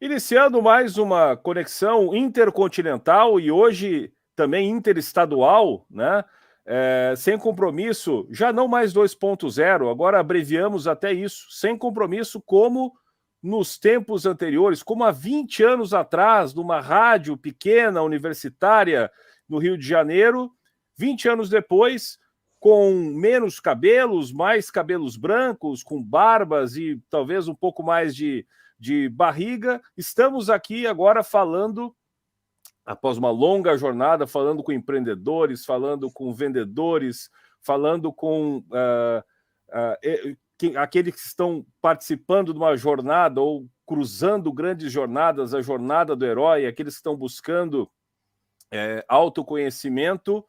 Iniciando mais uma conexão intercontinental e hoje também interestadual, né? Sem compromisso, já não mais 2.0, agora abreviamos até isso, sem compromisso como nos tempos anteriores, como há 20 anos atrás, numa rádio pequena, universitária, no Rio de Janeiro, 20 anos depois, com menos cabelos, mais cabelos brancos, com barbas e talvez um pouco mais de barriga. Estamos aqui agora falando, após uma longa jornada, falando com empreendedores, falando com vendedores, falando com aqueles que estão participando de uma jornada ou cruzando grandes jornadas, a jornada do herói, aqueles que estão buscando autoconhecimento.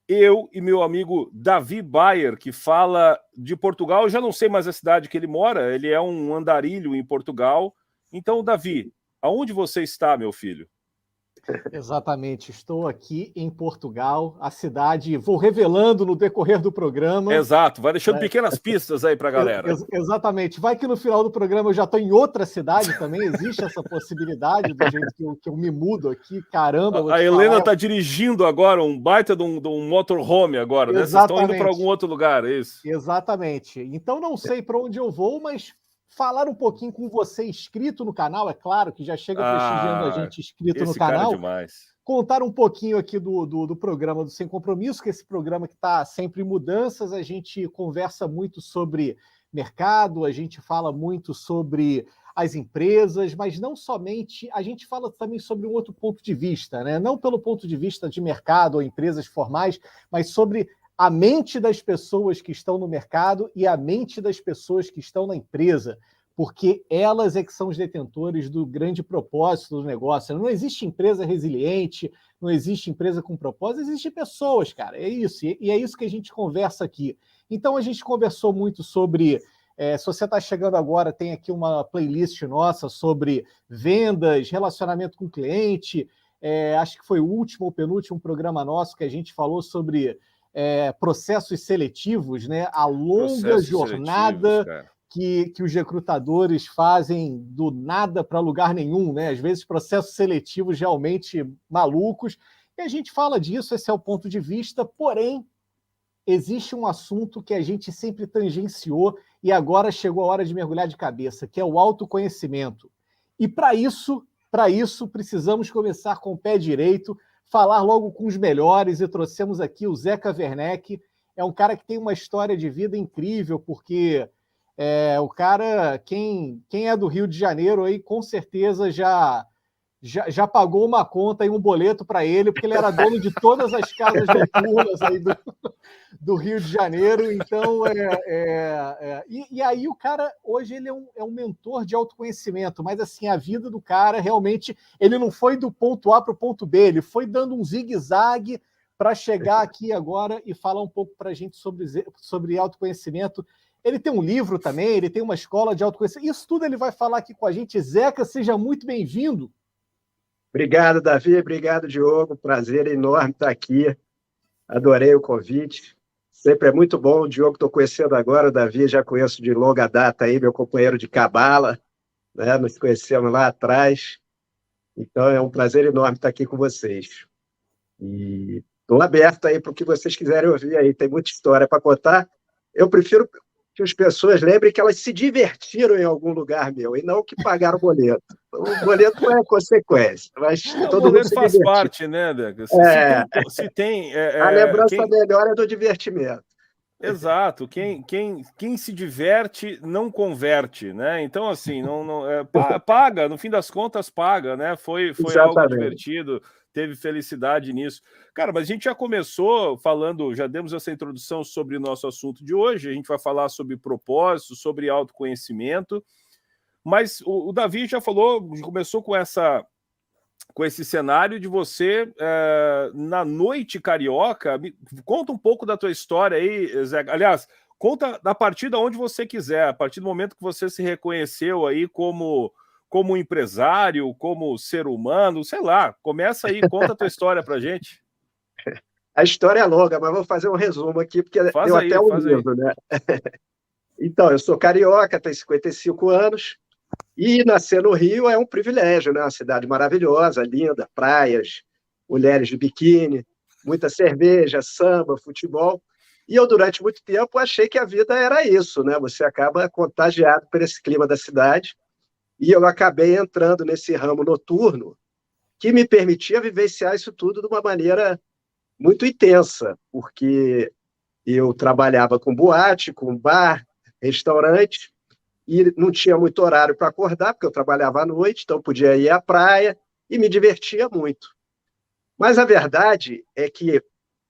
Eu e meu amigo Davi Bayer, que fala de Portugal, eu já não sei mais a cidade que ele mora, ele é um andarilho em Portugal. Então, Davi, aonde você está, meu filho? Exatamente, estou aqui em Portugal, a cidade, vou revelando no decorrer do programa. Exato, vai deixando pequenas pistas aí para a galera. Exatamente, vai que no final do programa eu já estou em outra cidade também, existe essa possibilidade do jeito que eu me mudo aqui, caramba. A Helena está dirigindo agora um baita de um motorhome agora, né? Vocês estão indo para algum outro lugar, é isso? Exatamente, então não sei para onde eu vou, mas falar um pouquinho com você inscrito no canal, é claro que já chega prestigiando a gente inscrito no canal. É demais. Contar um pouquinho aqui do programa do Sem Compromisso, que é esse programa que está sempre em mudanças, a gente conversa muito sobre mercado, a gente fala muito sobre as empresas, mas não somente, a gente fala também sobre um outro ponto de vista, né? Não pelo ponto de vista de mercado ou empresas formais, mas sobre a mente das pessoas que estão no mercado e a mente das pessoas que estão na empresa, porque elas é que são os detentores do grande propósito do negócio. Não existe empresa resiliente, não existe empresa com propósito, existem pessoas, cara, é isso, e é isso que a gente conversa aqui. Então a gente conversou muito sobre, se você está chegando agora, tem aqui uma playlist nossa sobre vendas, relacionamento com o cliente, acho que foi o último ou penúltimo programa nosso que a gente falou sobre processos seletivos, né? A longa jornada que os recrutadores fazem do nada para lugar nenhum, né? Às vezes processos seletivos realmente malucos, e a gente fala disso, esse é o ponto de vista, porém, existe um assunto que a gente sempre tangenciou e agora chegou a hora de mergulhar de cabeça, que é o autoconhecimento. E para isso, precisamos começar com o pé direito, falar logo com os melhores, e trouxemos aqui o Zeca Werneck, é um cara que tem uma história de vida incrível, porque o cara, quem é do Rio de Janeiro aí, com certeza já pagou uma conta e um boleto para ele, porque ele era dono de todas as casas noturnas aí do Rio de Janeiro. Então, e aí o cara, hoje ele é um mentor de autoconhecimento, mas assim, a vida do cara, realmente, ele não foi do ponto A para o ponto B, ele foi dando um zigue-zague para chegar aqui agora e falar um pouco para a gente sobre autoconhecimento. Ele tem um livro também, ele tem uma escola de autoconhecimento, isso tudo ele vai falar aqui com a gente. Zeca, seja muito bem-vindo. Obrigado, Davi. Obrigado, Diogo. Prazer enorme estar aqui. Adorei o convite. Sempre é muito bom. O Diogo estou conhecendo agora, o Davi já conheço de longa data aí, meu companheiro de cabala, né? Nos conhecemos lá atrás. Então é um prazer enorme estar aqui com vocês. E estou aberto aí para o que vocês quiserem ouvir aí. Tem muita história para contar. Eu prefiro que as pessoas lembrem que elas se divertiram em algum lugar meu, e não que pagaram o boleto. O boleto não é consequência, mas todo mundo se faz divertiu. Parte, né, Deca? Se tem a lembrança melhor é do divertimento. Exato. Quem se diverte não converte, né? Então, assim, paga, no fim das contas, paga, né? Foi algo divertido, teve felicidade nisso. Cara, mas a gente já começou falando, já demos essa introdução sobre o nosso assunto de hoje, a gente vai falar sobre propósito, sobre autoconhecimento, mas o Davi já falou, começou com esse cenário de você na noite carioca. Conta um pouco da tua história aí, Zé. Aliás, conta a partir de onde você quiser, a partir do momento que você se reconheceu aí como empresário, como ser humano, sei lá, começa aí, conta a tua história pra gente. A história é longa, mas vou fazer um resumo aqui, porque faz deu aí, até um livro, né? Então, eu sou carioca, tenho 55 anos, E nascer no Rio é um privilégio, né? Uma cidade maravilhosa, linda, praias, mulheres de biquíni, muita cerveja, samba, futebol. E eu, durante muito tempo, achei que a vida era isso, né? Você acaba contagiado por esse clima da cidade. E eu acabei entrando nesse ramo noturno que me permitia vivenciar isso tudo de uma maneira muito intensa, porque eu trabalhava com boate, com bar, restaurante, e não tinha muito horário para acordar, porque eu trabalhava à noite, então podia ir à praia e me divertia muito. Mas a verdade é que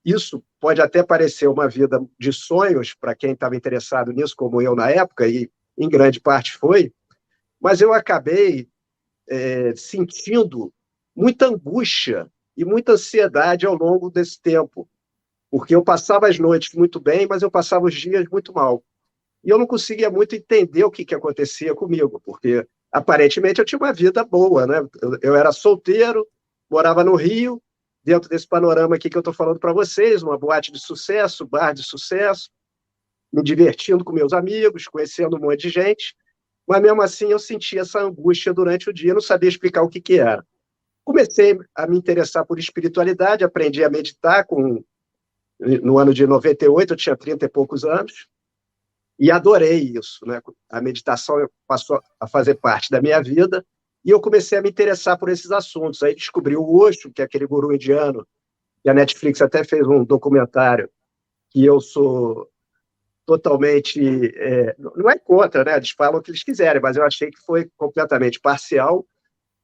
isso pode até parecer uma vida de sonhos para quem estava interessado nisso, como eu na época, e em grande parte foi, mas eu acabei sentindo muita angústia e muita ansiedade ao longo desse tempo, porque eu passava as noites muito bem, mas eu passava os dias muito mal. E eu não conseguia muito entender o que acontecia comigo, porque aparentemente eu tinha uma vida boa, né? Eu era solteiro, morava no Rio, dentro desse panorama aqui que eu estou falando para vocês, uma boate de sucesso, bar de sucesso, me divertindo com meus amigos, conhecendo um monte de gente, mas mesmo assim eu sentia essa angústia durante o dia, não sabia explicar o que era. Comecei a me interessar por espiritualidade, aprendi a meditar no ano de 98, eu tinha 30 e poucos anos, e adorei isso, né? A meditação passou a fazer parte da minha vida, e eu comecei a me interessar por esses assuntos. Aí descobri o Osho, que é aquele guru indiano, e a Netflix até fez um documentário, que eu sou totalmente... não é contra, né? Eles falam o que eles quiserem, mas eu achei que foi completamente parcial.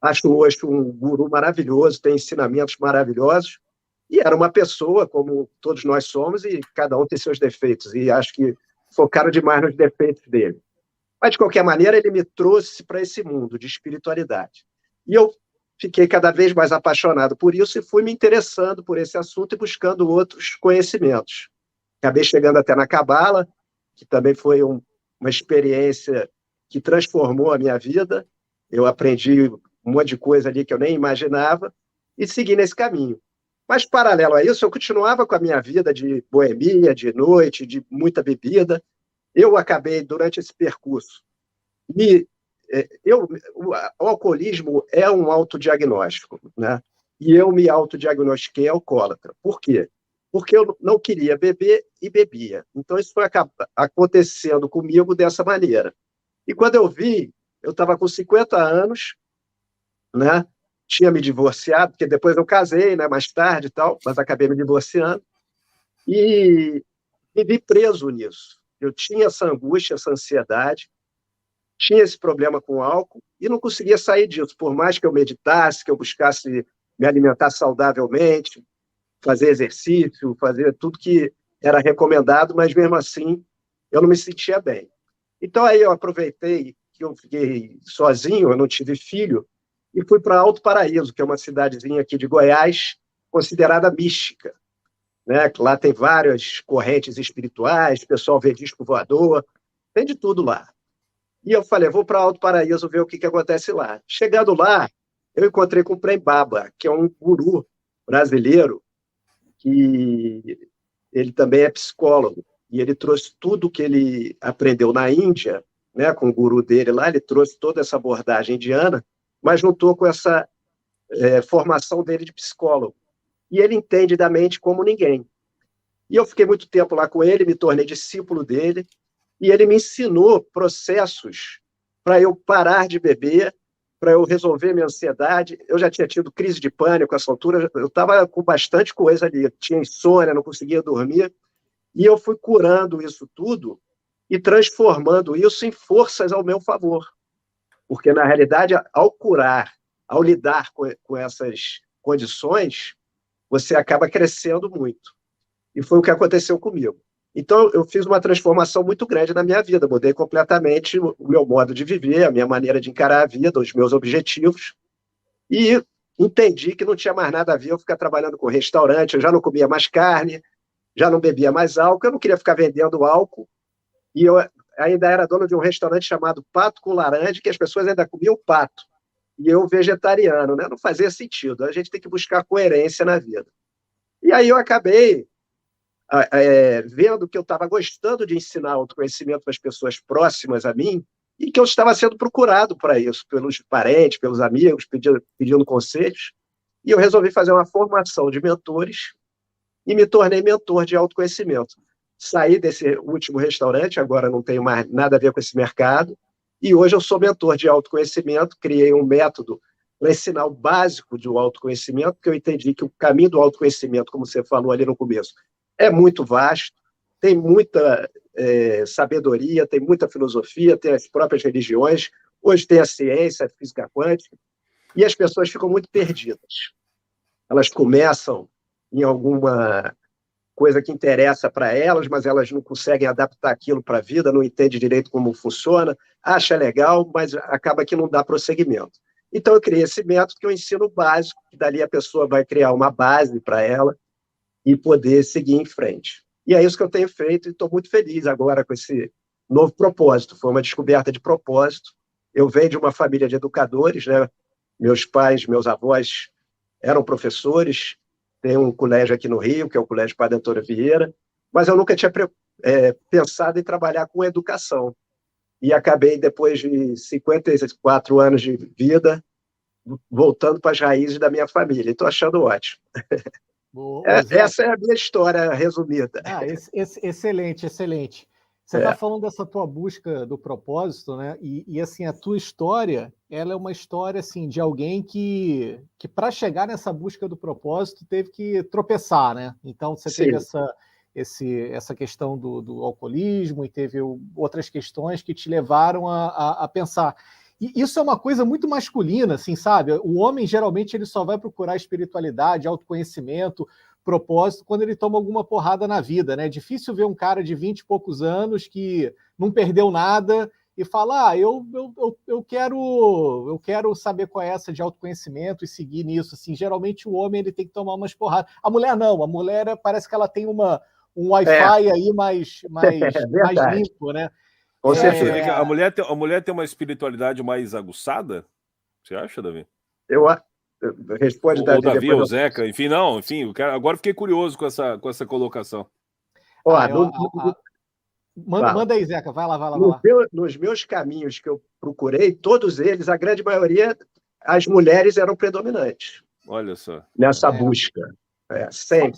Acho o Osho um guru maravilhoso, tem ensinamentos maravilhosos, e era uma pessoa, como todos nós somos, e cada um tem seus defeitos, e acho que focaram demais nos defeitos dele. Mas, de qualquer maneira, ele me trouxe para esse mundo de espiritualidade. E eu fiquei cada vez mais apaixonado por isso e fui me interessando por esse assunto e buscando outros conhecimentos. Acabei chegando até na Cabala, que também foi uma experiência que transformou a minha vida. Eu aprendi um monte de coisa ali que eu nem imaginava e segui nesse caminho. Mas, paralelo a isso, eu continuava com a minha vida de boemia, de noite, de muita bebida. Eu acabei, durante esse percurso, o alcoolismo é um autodiagnóstico, né? E eu me autodiagnostiquei alcoólatra. Por quê? Porque eu não queria beber e bebia. Então, isso foi acontecendo comigo dessa maneira. E quando eu vi, eu estava com 50 anos, né? Tinha me divorciado, porque depois eu casei, né, mais tarde e tal, mas acabei me divorciando, e me vi preso nisso. Eu tinha essa angústia, essa ansiedade, tinha esse problema com o álcool, e não conseguia sair disso, por mais que eu meditasse, que eu buscasse me alimentar saudavelmente, fazer exercício, fazer tudo que era recomendado, mas mesmo assim eu não me sentia bem. Então aí eu aproveitei que eu fiquei sozinho, eu não tive filho, e fui para Alto Paraíso, que é uma cidadezinha aqui de Goiás, considerada mística, né? Lá tem várias correntes espirituais, o pessoal vê disco voador, tem de tudo lá. E eu falei, vou para Alto Paraíso ver o que acontece lá. Chegando lá, eu encontrei com o Prem Baba, que é um guru brasileiro, que ele também é psicólogo, e ele trouxe tudo que ele aprendeu na Índia, né, com o guru dele lá, ele trouxe toda essa abordagem indiana, mas juntou com essa formação dele de psicólogo. E ele entende da mente como ninguém. E eu fiquei muito tempo lá com ele, me tornei discípulo dele, e ele me ensinou processos para eu parar de beber, para eu resolver minha ansiedade. Eu já tinha tido crise de pânico, essa altura, eu estava com bastante coisa ali, eu tinha insônia, não conseguia dormir, e eu fui curando isso tudo e transformando isso em forças ao meu favor. Porque, na realidade, ao curar, ao lidar com essas condições, você acaba crescendo muito. E foi o que aconteceu comigo. Então, eu fiz uma transformação muito grande na minha vida, mudei completamente o meu modo de viver, a minha maneira de encarar a vida, os meus objetivos, e entendi que não tinha mais nada a ver eu ficar trabalhando com restaurante, eu já não comia mais carne, já não bebia mais álcool, eu não queria ficar vendendo álcool, e eu ainda era dono de um restaurante chamado Pato com Laranja, que as pessoas ainda comiam pato, e eu vegetariano, né? Não fazia sentido, a gente tem que buscar coerência na vida. E aí eu acabei vendo que eu estava gostando de ensinar autoconhecimento para as pessoas próximas a mim, e que eu estava sendo procurado para isso, pelos parentes, pelos amigos, pedindo conselhos, e eu resolvi fazer uma formação de mentores e me tornei mentor de autoconhecimento. Saí desse último restaurante, agora não tenho mais nada a ver com esse mercado, e hoje eu sou mentor de autoconhecimento, criei um método para ensinar o básico do autoconhecimento, porque eu entendi que o caminho do autoconhecimento, como você falou ali no começo, é muito vasto, tem muita sabedoria, tem muita filosofia, tem as próprias religiões, hoje tem a ciência, a física quântica, e as pessoas ficam muito perdidas. Elas começam em alguma coisa que interessa para elas, mas elas não conseguem adaptar aquilo para a vida, não entendem direito como funciona, acha legal, mas acaba que não dá prosseguimento. Então, eu criei esse método que eu ensino básico, que dali a pessoa vai criar uma base para ela e poder seguir em frente. E é isso que eu tenho feito e estou muito feliz agora com esse novo propósito. Foi uma descoberta de propósito. Eu venho de uma família de educadores, né? Meus pais, meus avós eram professores, tem um colégio aqui no Rio, que é o Colégio Padre Antônio Vieira, mas eu nunca tinha pensado em trabalhar com educação. E acabei, depois de 54 anos de vida, voltando para as raízes da minha família. Estou achando ótimo. Essa é a minha história resumida. Excelente, excelente. Você está falando dessa tua busca do propósito, né? E assim, a tua história, ela é uma história assim, de alguém que para chegar nessa busca do propósito teve que tropeçar, né? Então você teve essa questão do alcoolismo e teve outras questões que te levaram a pensar. E isso é uma coisa muito masculina, assim, sabe? O homem, geralmente, ele só vai procurar espiritualidade, autoconhecimento, propósito, quando ele toma alguma porrada na vida, né? É difícil ver um cara de 20 e poucos anos que não perdeu nada e fala, eu quero saber qual é essa de autoconhecimento e seguir nisso. Assim, geralmente, o homem ele tem que tomar umas porradas. A mulher não, a mulher parece que ela tem um Wi-Fi aí mais limpo, né? Você acha, Davi, que a mulher tem uma espiritualidade mais aguçada? Você acha, Davi? Responde, Davi. Ou Davi, ou Zeca, enfim, agora fiquei curioso com essa colocação. Manda aí, Zeca, vai lá. Nos meus caminhos que eu procurei, todos eles, a grande maioria, as mulheres eram predominantes. Olha só. Nessa busca. Sempre.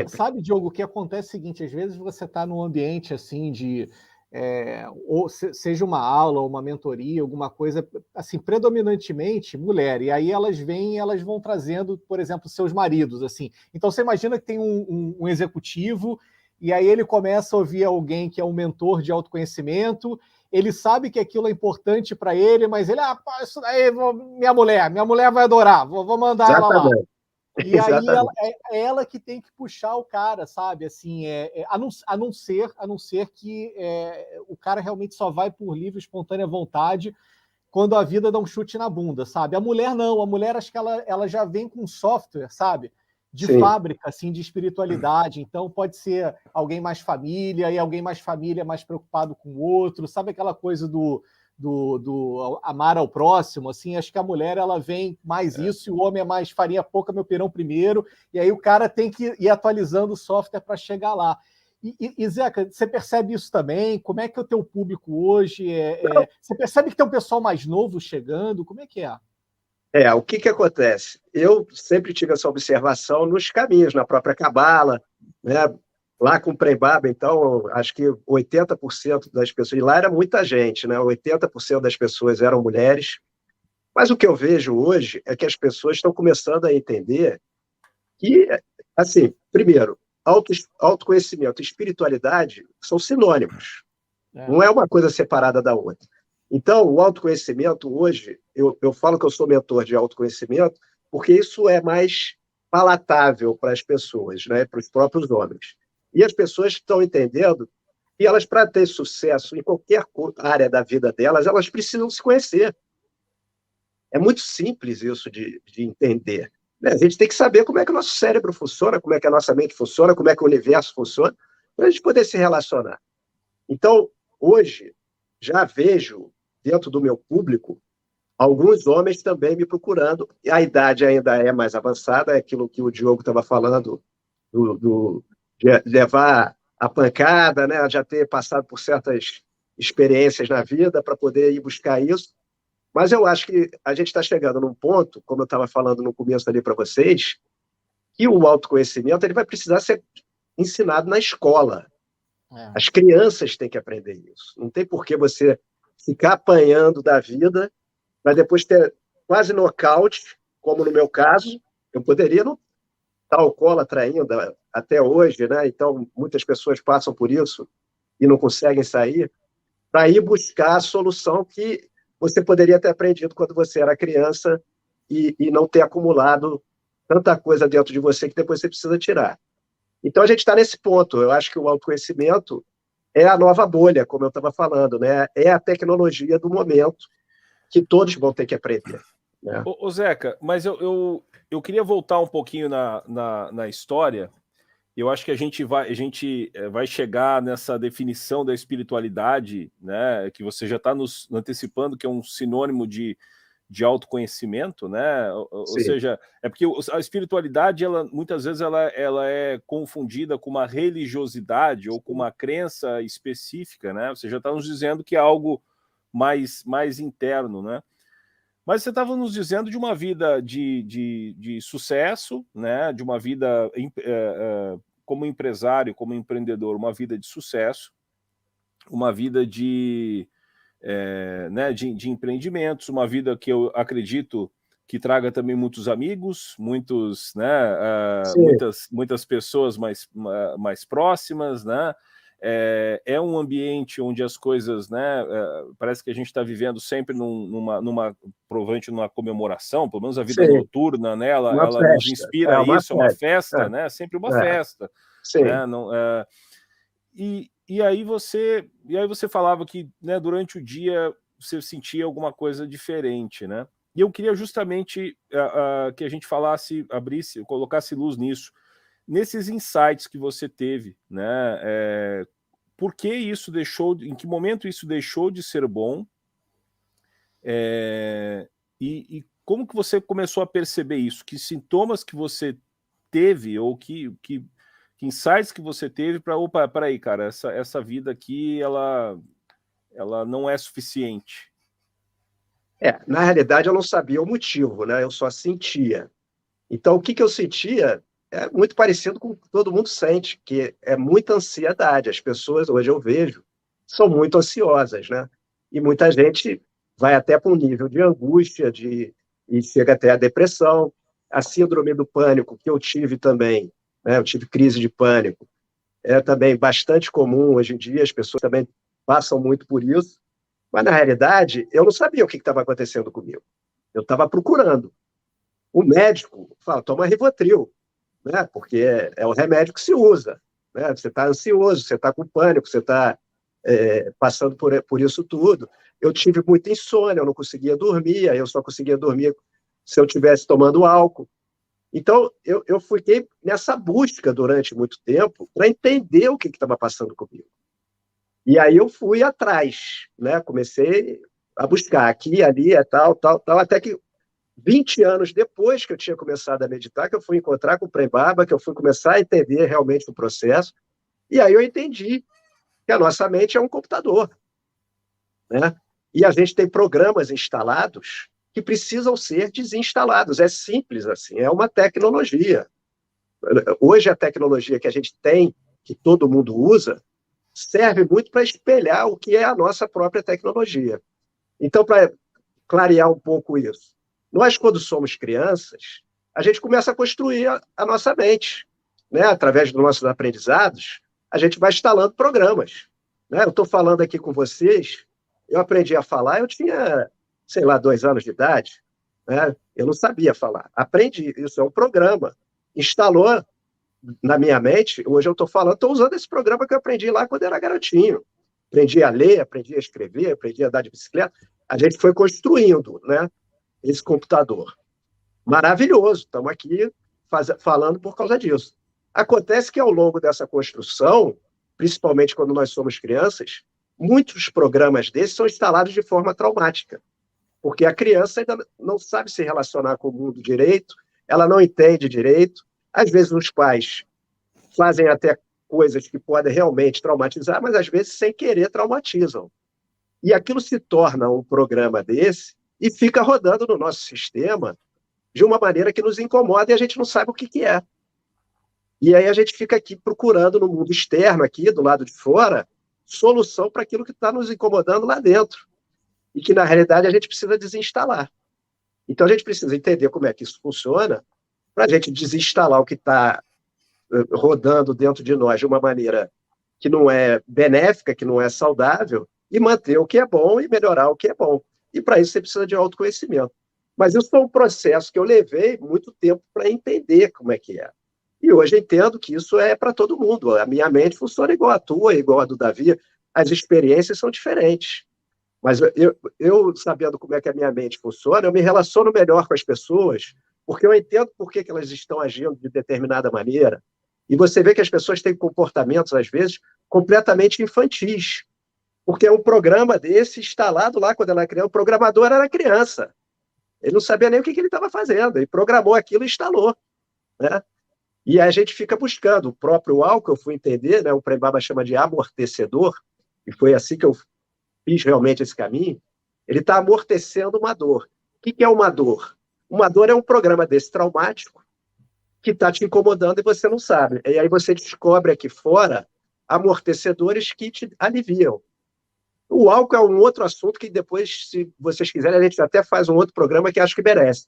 Sabe, Diogo, o que acontece é o seguinte, às vezes você está num ambiente assim de... ou seja uma aula, ou uma mentoria, alguma coisa, assim, predominantemente mulher, e aí elas vão trazendo, por exemplo, seus maridos, assim. Então você imagina que tem um executivo, e aí ele começa a ouvir alguém que é um mentor de autoconhecimento, ele sabe que aquilo é importante para ele, mas ele, isso daí, minha mulher vai adorar, vou mandar ela lá. E aí é ela que tem que puxar o cara, sabe? Assim, a não ser que o cara realmente só vai por livre, espontânea vontade quando a vida dá um chute na bunda, sabe? A mulher não, a mulher acho que ela já vem com software, sabe? De fábrica, assim, de espiritualidade. Então pode ser alguém mais família, e alguém mais família mais preocupado com o outro, sabe aquela coisa do amar ao próximo, assim, acho que a mulher ela vem mais isso e o homem é mais farinha pouca, meu pirão primeiro, e aí o cara tem que ir atualizando o software para chegar lá. E Zeca, você percebe isso também? Como é que é o teu público hoje? Você percebe que tem um pessoal mais novo chegando? Como é que é? O que acontece? Eu sempre tive essa observação nos caminhos, na própria Cabala, né? Lá com o Prem Baba, então, acho que 80% das pessoas... E lá era muita gente, né? 80% das pessoas eram mulheres. Mas o que eu vejo hoje é que as pessoas estão começando a entender que, assim, primeiro, autoconhecimento e espiritualidade são sinônimos. Não é uma coisa separada da outra. Então, o autoconhecimento hoje, eu falo que eu sou mentor de autoconhecimento, porque isso é mais palatável para as pessoas, né? Para os próprios homens. E as pessoas estão entendendo que elas, para ter sucesso em qualquer área da vida delas, elas precisam se conhecer. É muito simples isso de entender. Né? A gente tem que saber como é que o nosso cérebro funciona, como é que a nossa mente funciona, como é que o universo funciona, para a gente poder se relacionar. Então, hoje, já vejo, dentro do meu público, alguns homens também me procurando. A idade ainda é mais avançada, é aquilo que o Diogo estava falando, de levar a pancada, né? Já ter passado por certas experiências na vida para poder ir buscar isso. Mas eu acho que a gente está chegando num ponto, como eu estava falando no começo ali para vocês, que o autoconhecimento ele vai precisar ser ensinado na escola. As crianças têm que aprender isso. Não tem por que você ficar apanhando da vida para depois ter quase nocaute, como no meu caso. Eu poderia não estar alcoólatra ainda até hoje, né? Então, muitas pessoas passam por isso e não conseguem sair, para ir buscar a solução que você poderia ter aprendido quando você era criança e não ter acumulado tanta coisa dentro de você que depois você precisa tirar. Então, a gente está nesse ponto. Eu acho que o autoconhecimento é a nova bolha, como eu estava falando, né? É a tecnologia do momento que todos vão ter que aprender. Né? Ô, Zeca, mas eu queria voltar um pouquinho na história. Eu acho que a gente vai chegar nessa definição da espiritualidade, né? Que você já está nos antecipando, que é um sinônimo de autoconhecimento, né? Ou seja, é porque a espiritualidade, muitas vezes ela é confundida com uma religiosidade ou com uma crença específica, né? Você já está nos dizendo que é algo mais interno, né? Mas você estava nos dizendo de uma vida de sucesso, né? De uma vida como empresário, como empreendedor, uma vida de sucesso, uma vida né, de empreendimentos, uma vida que eu acredito que traga também muitos amigos, né, muitas pessoas mais próximas, né? É um ambiente onde as coisas, né, parece que a gente está vivendo sempre provavelmente numa comemoração, pelo menos a vida noturna, né, ela nos inspira isso, é uma festa, né? Sempre uma festa. Sim. Né? E aí você falava que, né, durante o dia você sentia alguma coisa diferente, né? E eu queria justamente que a gente colocasse luz nisso, nesses insights que você teve, né? Por que isso em que momento isso deixou de ser bom? E como que você começou a perceber isso? Que sintomas que você teve ou que insights que você teve para, peraí, cara, essa vida aqui, ela não é suficiente? Na realidade, eu não sabia o motivo, né? Eu só sentia. Então, o que eu sentia é muito parecido com o que todo mundo sente, que é muita ansiedade. As pessoas, hoje eu vejo, são muito ansiosas, né? E muita gente vai até para um nível de angústia, e chega até a depressão. A síndrome do pânico, que eu tive também, né? Eu tive crise de pânico. É também bastante comum hoje em dia, as pessoas também passam muito por isso. Mas, na realidade, eu não sabia o que estava acontecendo comigo. Eu estava procurando. O médico fala, toma Rivotril, né? Porque é o remédio que se usa. Né? Você está ansioso, você está com pânico, você está passando por isso tudo. Eu tive muita insônia, eu não conseguia dormir, eu só conseguia dormir se eu estivesse tomando álcool. Então, eu fiquei nessa busca durante muito tempo para entender o que estava passando comigo. E aí eu fui atrás, né? Comecei a buscar aqui, ali, tal, até que 20 anos depois que eu tinha começado a meditar, que eu fui encontrar com o Prem Baba, que eu fui começar a entender realmente o processo, e aí eu entendi que a nossa mente é um computador, né? E a gente tem programas instalados que precisam ser desinstalados. É simples assim, é uma tecnologia. Hoje a tecnologia que a gente tem, que todo mundo usa, serve muito para espelhar o que é a nossa própria tecnologia. Então, para clarear um pouco isso, nós, quando somos crianças, a gente começa a construir a nossa mente, né? Através dos nossos aprendizados, a gente vai instalando programas. Né? Eu estou falando aqui com vocês, eu aprendi a falar, eu tinha, sei lá, 2 anos de idade, né? Eu não sabia falar. Aprendi, isso é um programa. Instalou na minha mente, hoje eu estou falando, estou usando esse programa que eu aprendi lá quando era garotinho. Aprendi a ler, aprendi a escrever, aprendi a andar de bicicleta. A gente foi construindo, né, esse computador. Maravilhoso, estamos aqui falando por causa disso. Acontece que ao longo dessa construção, principalmente quando nós somos crianças, muitos programas desses são instalados de forma traumática, porque a criança ainda não sabe se relacionar com o mundo direito, ela não entende direito. Às vezes os pais fazem até coisas que podem realmente traumatizar, mas às vezes sem querer traumatizam. E aquilo se torna um programa desse e fica rodando no nosso sistema de uma maneira que nos incomoda e a gente não sabe o que é. E aí a gente fica aqui procurando no mundo externo, aqui do lado de fora, solução para aquilo que está nos incomodando lá dentro. E que, na realidade, a gente precisa desinstalar. Então, a gente precisa entender como é que isso funciona para a gente desinstalar o que está rodando dentro de nós de uma maneira que não é benéfica, que não é saudável, e manter o que é bom e melhorar o que é bom. E, para isso, você precisa de autoconhecimento. Mas isso foi um processo que eu levei muito tempo para entender como é que é. E hoje eu entendo que isso é para todo mundo. A minha mente funciona igual a tua, igual a do Davi. As experiências são diferentes. Mas eu, sabendo como é que a minha mente funciona, eu me relaciono melhor com as pessoas, porque eu entendo por que elas estão agindo de determinada maneira. E você vê que as pessoas têm comportamentos, às vezes, completamente infantis. Porque é um programa desse instalado lá quando ela era criança. O programador era criança. Ele não sabia nem o que ele estava fazendo. Ele programou aquilo e instalou, né? E a gente fica buscando. O próprio álcool, eu fui entender, né? O Prembaba chama de amortecedor, e foi assim que eu fiz realmente esse caminho. Ele está amortecendo uma dor. O que é uma dor? Uma dor é um programa desse traumático que está te incomodando e você não sabe. E aí você descobre aqui fora amortecedores que te aliviam. O álcool é um outro assunto que depois, se vocês quiserem, a gente até faz um outro programa que acho que merece.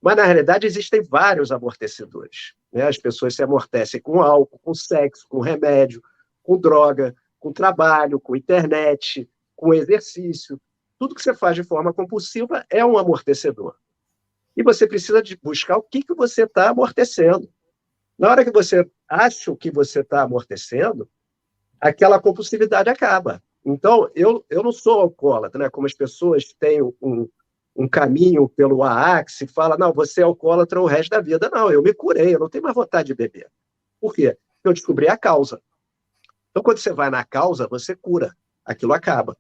Mas, na realidade, existem vários amortecedores, né? As pessoas se amortecem com álcool, com sexo, com remédio, com droga, com trabalho, com internet, com exercício. Tudo que você faz de forma compulsiva é um amortecedor. E você precisa de buscar o que você está amortecendo. Na hora que você acha o que você está amortecendo, aquela compulsividade acaba. Então, eu não sou alcoólatra, né? Como as pessoas têm um caminho pelo AA que se fala, não, você é alcoólatra o resto da vida. Não, eu me curei, eu não tenho mais vontade de beber. Por quê? Porque eu descobri a causa. Então, quando você vai na causa, você cura. Aquilo acaba.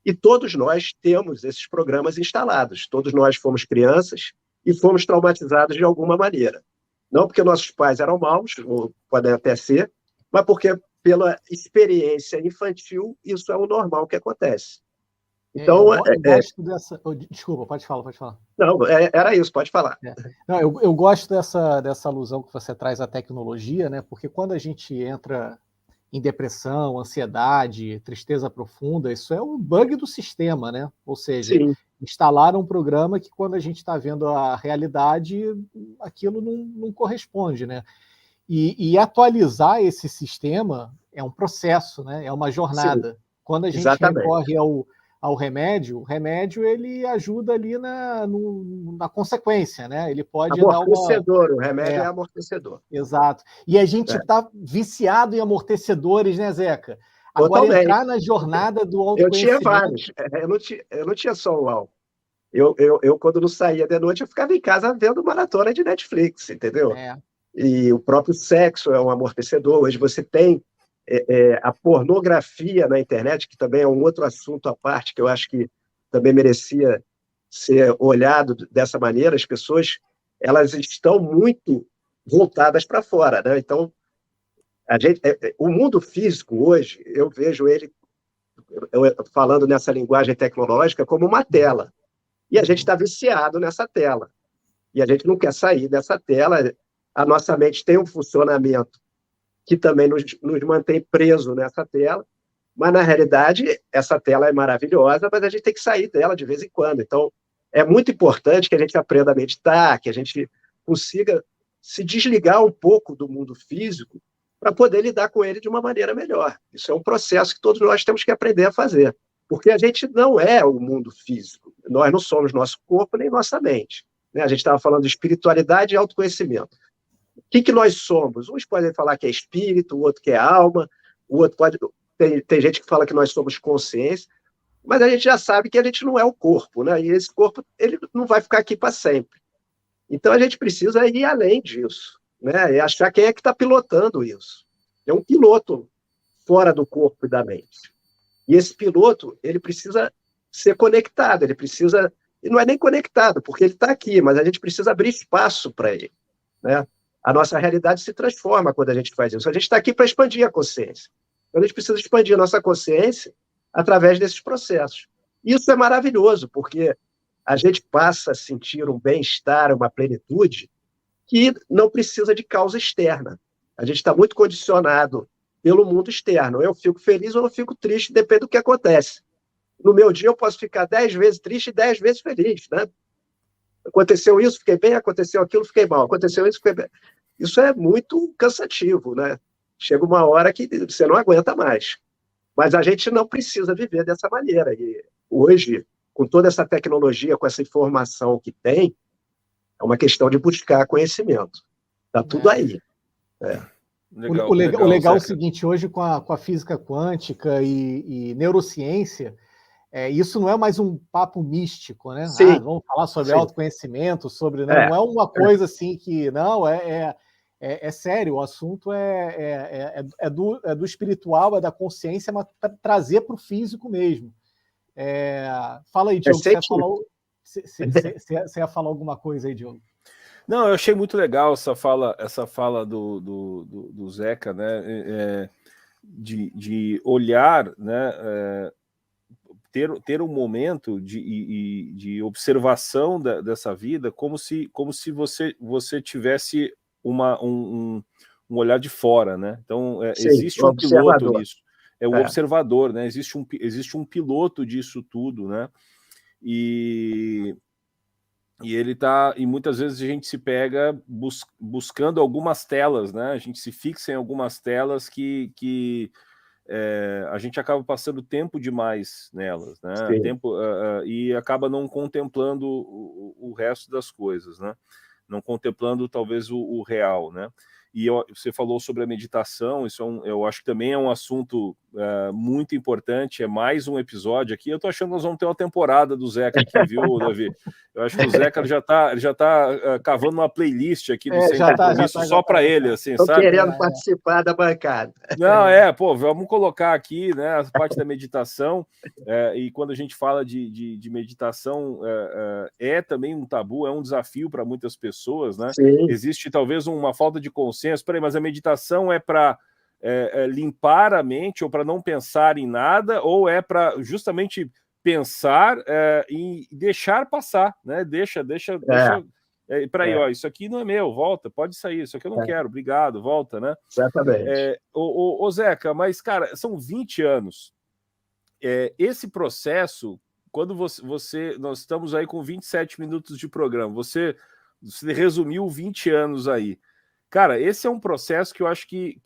E todos nós temos esses programas instalados. Todos nós fomos crianças e fomos traumatizados de alguma maneira. Não porque nossos pais eram maus, ou podem até ser, mas porque, pela experiência infantil, isso é o normal que acontece. Então, eu gosto dessa... Desculpa, pode falar. Não, era isso, pode falar. Não, eu gosto dessa alusão que você traz à tecnologia, né? Porque quando a gente entra em depressão, ansiedade, tristeza profunda, isso é um bug do sistema, né? Ou seja, Sim. Instalaram um programa que quando a gente está vendo a realidade, aquilo não corresponde, né? E atualizar esse sistema é um processo, né? É uma jornada. Sim, quando a gente recorre ao remédio, o remédio ele ajuda ali na consequência, né? Ele pode dar amortecedor, o remédio é amortecedor. Exato. E a gente está viciado em amortecedores, né, Zeca? Agora, totalmente. Entrar na jornada do autoconhecimento... Eu tinha vários. Eu não tinha só o álcool. Eu, quando não saía de noite, eu ficava em casa vendo maratona de Netflix, entendeu? E o próprio sexo é um amortecedor. Hoje você tem a pornografia na internet, que também é um outro assunto à parte, que eu acho que também merecia ser olhado dessa maneira. As pessoas elas estão muito voltadas para fora, né? Então, o mundo físico hoje, eu vejo ele, falando nessa linguagem tecnológica, como uma tela. E a gente está viciado nessa tela. E a gente não quer sair dessa tela. A nossa mente tem um funcionamento que também nos mantém preso nessa tela, mas, na realidade, essa tela é maravilhosa, mas a gente tem que sair dela de vez em quando. Então, é muito importante que a gente aprenda a meditar, que a gente consiga se desligar um pouco do mundo físico para poder lidar com ele de uma maneira melhor. Isso é um processo que todos nós temos que aprender a fazer, porque a gente não é o mundo físico. Nós não somos nosso corpo nem nossa mente, né? A gente estava falando de espiritualidade e autoconhecimento. O que nós somos? Uns podem falar que é espírito, o outro que é alma, o outro pode... Tem gente que fala que nós somos consciência, mas a gente já sabe que a gente não é o corpo, né? E esse corpo ele não vai ficar aqui para sempre. Então a gente precisa ir além disso, né? E achar quem é que está pilotando isso. É um piloto fora do corpo e da mente. E esse piloto ele precisa ser conectado, ele precisa... E não é nem conectado, porque ele está aqui, mas a gente precisa abrir espaço para ele, né? A nossa realidade se transforma quando a gente faz isso. A gente está aqui para expandir a consciência. Então, a gente precisa expandir a nossa consciência através desses processos. Isso é maravilhoso, porque a gente passa a sentir um bem-estar, uma plenitude, que não precisa de causa externa. A gente está muito condicionado pelo mundo externo. Eu fico feliz ou eu fico triste, depende do que acontece. No meu dia, eu posso ficar 10 vezes triste e 10 vezes feliz, né? Aconteceu isso, fiquei bem, aconteceu aquilo, fiquei mal, aconteceu isso, fiquei bem. Isso é muito cansativo, né? Chega uma hora que você não aguenta mais. Mas a gente não precisa viver dessa maneira. E hoje, com toda essa tecnologia, com essa informação que tem, é uma questão de buscar conhecimento. Está tudo aí. Legal, o legal é o seguinte, hoje com a física quântica e neurociência, isso não é mais um papo místico, né? Sim. Vamos falar sobre autoconhecimento, sobre... Né? Não é uma coisa assim que... Não, é sério, o assunto do espiritual, é da consciência, mas para trazer para o físico mesmo. Fala aí, Diogo, você ia falar alguma coisa aí, Diogo? Não, eu achei muito legal essa fala do Zeca, né? De olhar, né? Ter um momento de observação dessa vida como se você tivesse um olhar de fora, né? Então, existe um piloto nisso. É um observador, né? Existe um piloto disso tudo, né? E ele tá... E muitas vezes a gente se pega buscando algumas telas, né? A gente se fixa em algumas telas que a gente acaba passando tempo demais nelas, né? E acaba não contemplando o resto das coisas, né? Não contemplando talvez o real, né? E você falou sobre a meditação, isso eu acho que também é um assunto muito importante, é mais um episódio aqui. Eu tô achando que nós vamos ter uma temporada do Zeca aqui, viu, Davi? Eu acho que o Zeca já tá cavando uma playlist aqui do Sem Compromisso só para ele, assim, tô sabe? Querendo participar da bancada. Não, vamos colocar aqui, né, a parte da meditação, e quando a gente fala de meditação, também um tabu, é um desafio para muitas pessoas, né? Sim. Existe talvez uma falta de consenso. Peraí, mas a meditação é para limpar a mente ou para não pensar em nada, ou é para justamente pensar e deixar passar, né? Deixa peraí, ó, isso aqui não é meu, volta, pode sair, isso aqui eu não quero, obrigado, volta, né? Exatamente. Ô Zeca, mas, cara, são 20 anos. Esse processo, quando nós estamos aí com 27 minutos de programa, você resumiu 20 anos aí. Cara, esse é um processo que eu acho que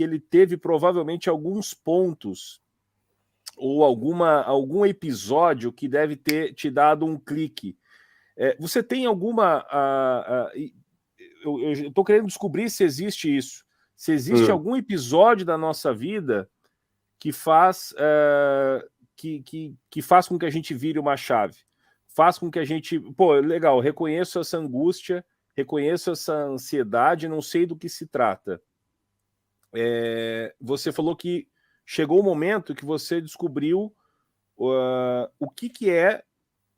ele teve provavelmente alguns pontos ou algum episódio que deve ter te dado um clique. Você tem alguma... eu estou querendo descobrir se existe isso. Se existe algum episódio da nossa vida que faz com que a gente vire uma chave. Faz com que a gente... Pô, legal, reconheço essa angústia, reconheço essa ansiedade, não sei do que se trata. Você falou que chegou o momento que você descobriu o que é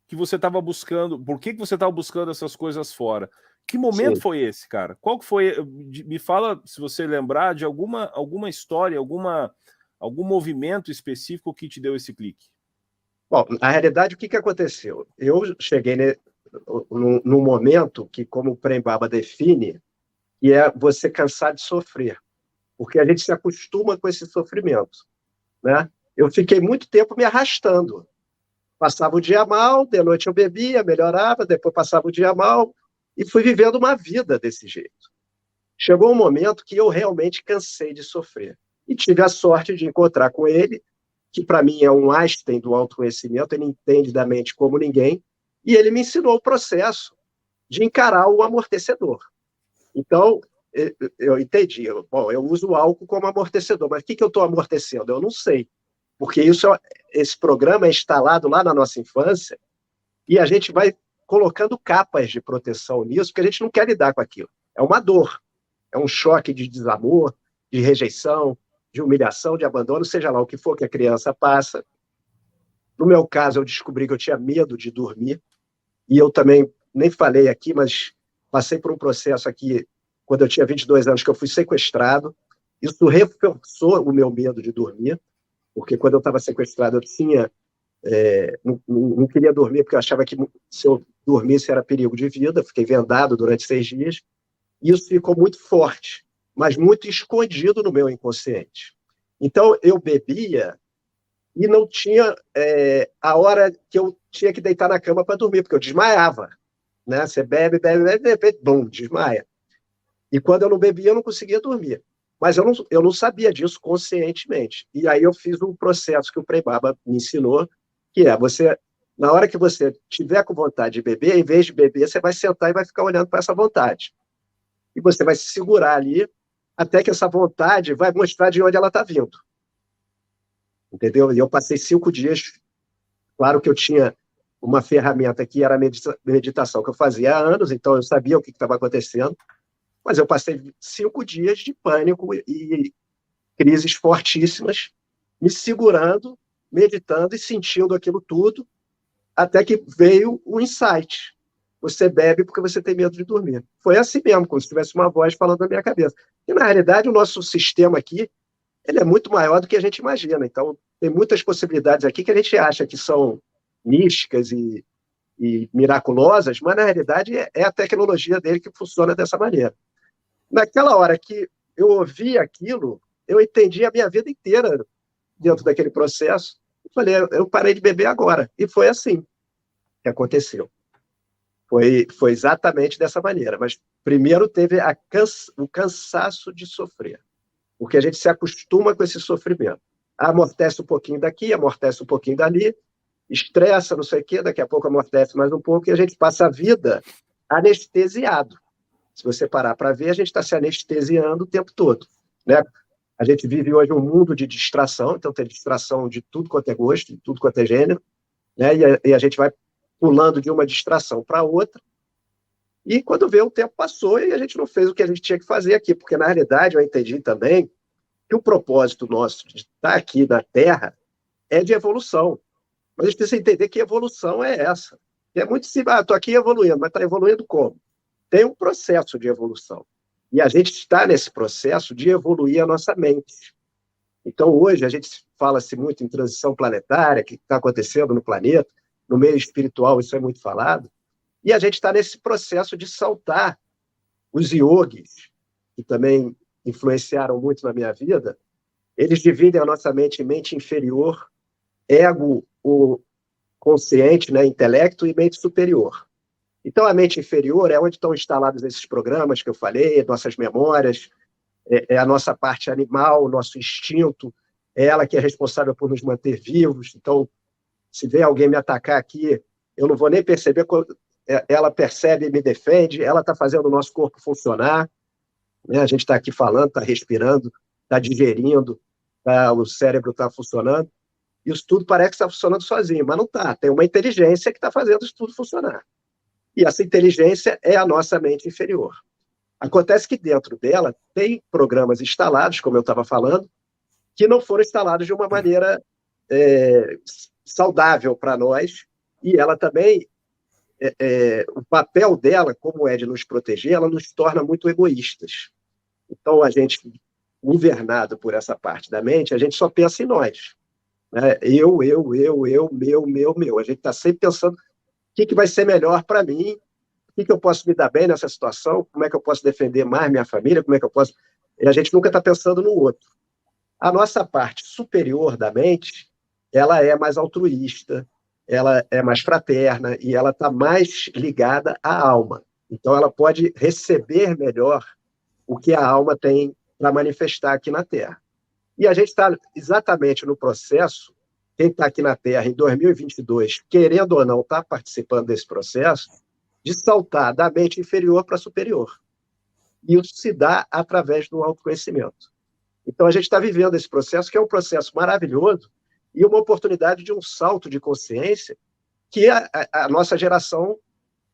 que você estava buscando, por que você estava buscando essas coisas fora. Que momento foi esse, cara? Qual que foi? Me fala, se você lembrar, de alguma história, algum movimento específico que te deu esse clique. Bom, na realidade, o que aconteceu? Eu cheguei num momento que, como o Prem Baba define, que é você cansar de sofrer, porque a gente se acostuma com esse sofrimento, né? Eu fiquei muito tempo me arrastando. Passava o dia mal, de noite eu bebia, melhorava, depois passava o dia mal, e fui vivendo uma vida desse jeito. Chegou um momento que eu realmente cansei de sofrer. E tive a sorte de encontrar com ele, que para mim é um Einstein do autoconhecimento, ele entende da mente como ninguém, e ele me ensinou o processo de encarar o amortecedor. Então, eu entendi. Bom, eu uso o álcool como amortecedor, mas o que eu estou amortecendo? Eu não sei. Porque esse programa é instalado lá na nossa infância e a gente vai colocando capas de proteção nisso, porque a gente não quer lidar com aquilo. É uma dor, é um choque de desamor, de rejeição, de humilhação, de abandono, seja lá o que for que a criança passa. No meu caso, eu descobri que eu tinha medo de dormir, e eu também, nem falei aqui, mas passei por um processo aqui, quando eu tinha 22 anos, que eu fui sequestrado. Isso reforçou o meu medo de dormir, porque quando eu estava sequestrado, eu tinha não queria dormir, porque eu achava que se eu dormisse era perigo de vida, fiquei vendado durante 6 dias, e isso ficou muito forte, mas muito escondido no meu inconsciente. Então, eu bebia e não tinha a hora que eu tinha que deitar na cama para dormir, porque eu desmaiava, né? Você bebe, de repente, bum, desmaia. E quando eu não bebia, eu não conseguia dormir. Mas eu não sabia disso conscientemente. E aí eu fiz um processo que o Frei Baba me ensinou, que é na hora que você tiver com vontade de beber, em vez de beber, você vai sentar e vai ficar olhando para essa vontade. E você vai se segurar ali até que essa vontade vai mostrar de onde ela está vindo. Entendeu? E eu passei 5 dias, claro que eu tinha uma ferramenta que era a meditação que eu fazia há anos, então eu sabia o que estava acontecendo, mas eu passei 5 dias de pânico e crises fortíssimas, me segurando, meditando e sentindo aquilo tudo, até que veio o insight. Você bebe porque você tem medo de dormir. Foi assim mesmo, como se tivesse uma voz falando na minha cabeça. E, na realidade, o nosso sistema aqui, ele é muito maior do que a gente imagina. Então, tem muitas possibilidades aqui que a gente acha que são místicas e miraculosas, mas, na realidade, é a tecnologia dele que funciona dessa maneira. Naquela hora que eu ouvi aquilo, eu entendi a minha vida inteira dentro daquele processo. Eu falei, eu parei de beber agora. E foi assim que aconteceu. Foi exatamente dessa maneira. Mas primeiro teve o cansaço de sofrer, porque a gente se acostuma com esse sofrimento. Amortece um pouquinho daqui, amortece um pouquinho dali, estressa, não sei o quê, daqui a pouco amortece mais um pouco, e a gente passa a vida anestesiado. Se você parar para ver, a gente está se anestesiando o tempo todo, né? A gente vive hoje um mundo de distração, então tem distração de tudo quanto é gosto, de tudo quanto é gênero, né? E a gente vai pulando de uma distração para outra, e quando vê, o tempo passou e a gente não fez o que a gente tinha que fazer aqui, porque, na realidade, eu entendi também que o propósito nosso de estar aqui na Terra é de evolução. Mas a gente precisa entender que evolução é essa. E é muito simples, estou aqui evoluindo, mas está evoluindo como? Tem um processo de evolução. E a gente está nesse processo de evoluir a nossa mente. Então, hoje, a gente fala-se muito em transição planetária, o que está acontecendo no planeta, no meio espiritual isso é muito falado, e a gente está nesse processo de saltar os yogis, que também influenciaram muito na minha vida. Eles dividem a nossa mente em mente inferior, ego, o consciente, né, intelecto, e mente superior. Então, a mente inferior é onde estão instalados esses programas que eu falei, nossas memórias, é a nossa parte animal, o nosso instinto, é ela que é responsável por nos manter vivos. Então, se vem alguém me atacar aqui, eu não vou nem perceber, ela percebe e me defende, ela está fazendo o nosso corpo funcionar, né? A gente está aqui falando, está respirando, está digerindo, o cérebro está funcionando. Isso tudo parece que está funcionando sozinho, mas não está. Tem uma inteligência que está fazendo isso tudo funcionar. E essa inteligência é a nossa mente inferior. Acontece que dentro dela tem programas instalados, como eu estava falando, que não foram instalados de uma maneira saudável para nós, e ela também, o papel dela, como é de nos proteger, ela nos torna muito egoístas. Então, a gente, governado por essa parte da mente, a gente só pensa em nós. Né? Eu, meu. A gente está sempre pensando o que vai ser melhor para mim, o que eu posso me dar bem nessa situação, como é que eu posso defender mais minha família, como é que eu posso... E a gente nunca está pensando no outro. A nossa parte superior da mente, ela é mais altruísta, ela é mais fraterna e ela está mais ligada à alma. Então, ela pode receber melhor o que a alma tem para manifestar aqui na Terra. E a gente está exatamente no processo, quem está aqui na Terra em 2022, querendo ou não, está participando desse processo, de saltar da mente inferior para superior. E isso se dá através do autoconhecimento. Então, a gente está vivendo esse processo, que é um processo maravilhoso, e uma oportunidade de um salto de consciência que a nossa geração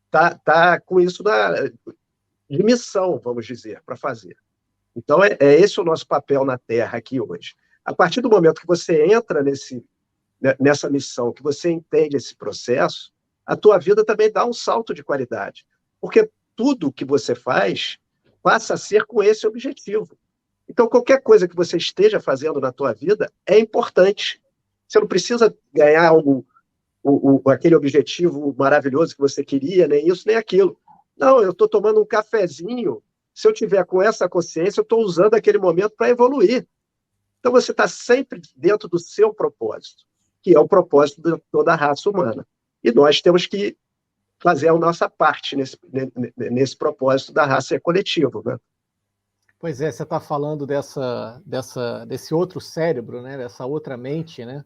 está com isso de missão, vamos dizer, para fazer. Então, é esse o nosso papel na Terra aqui hoje. A partir do momento que você entra nessa missão, que você entende esse processo, a tua vida também dá um salto de qualidade. Porque tudo que você faz passa a ser com esse objetivo. Então, qualquer coisa que você esteja fazendo na tua vida é importante. Você não precisa ganhar algo aquele objetivo maravilhoso que você queria, nem isso, nem aquilo. Não, eu estou tomando um cafezinho, se eu tiver com essa consciência, eu estou usando aquele momento para evoluir. Então você está sempre dentro do seu propósito, que é o propósito de toda a raça humana. E nós temos que fazer a nossa parte nesse propósito da raça e coletivo, né? Pois é, você está falando desse outro cérebro, né? Dessa outra mente, né?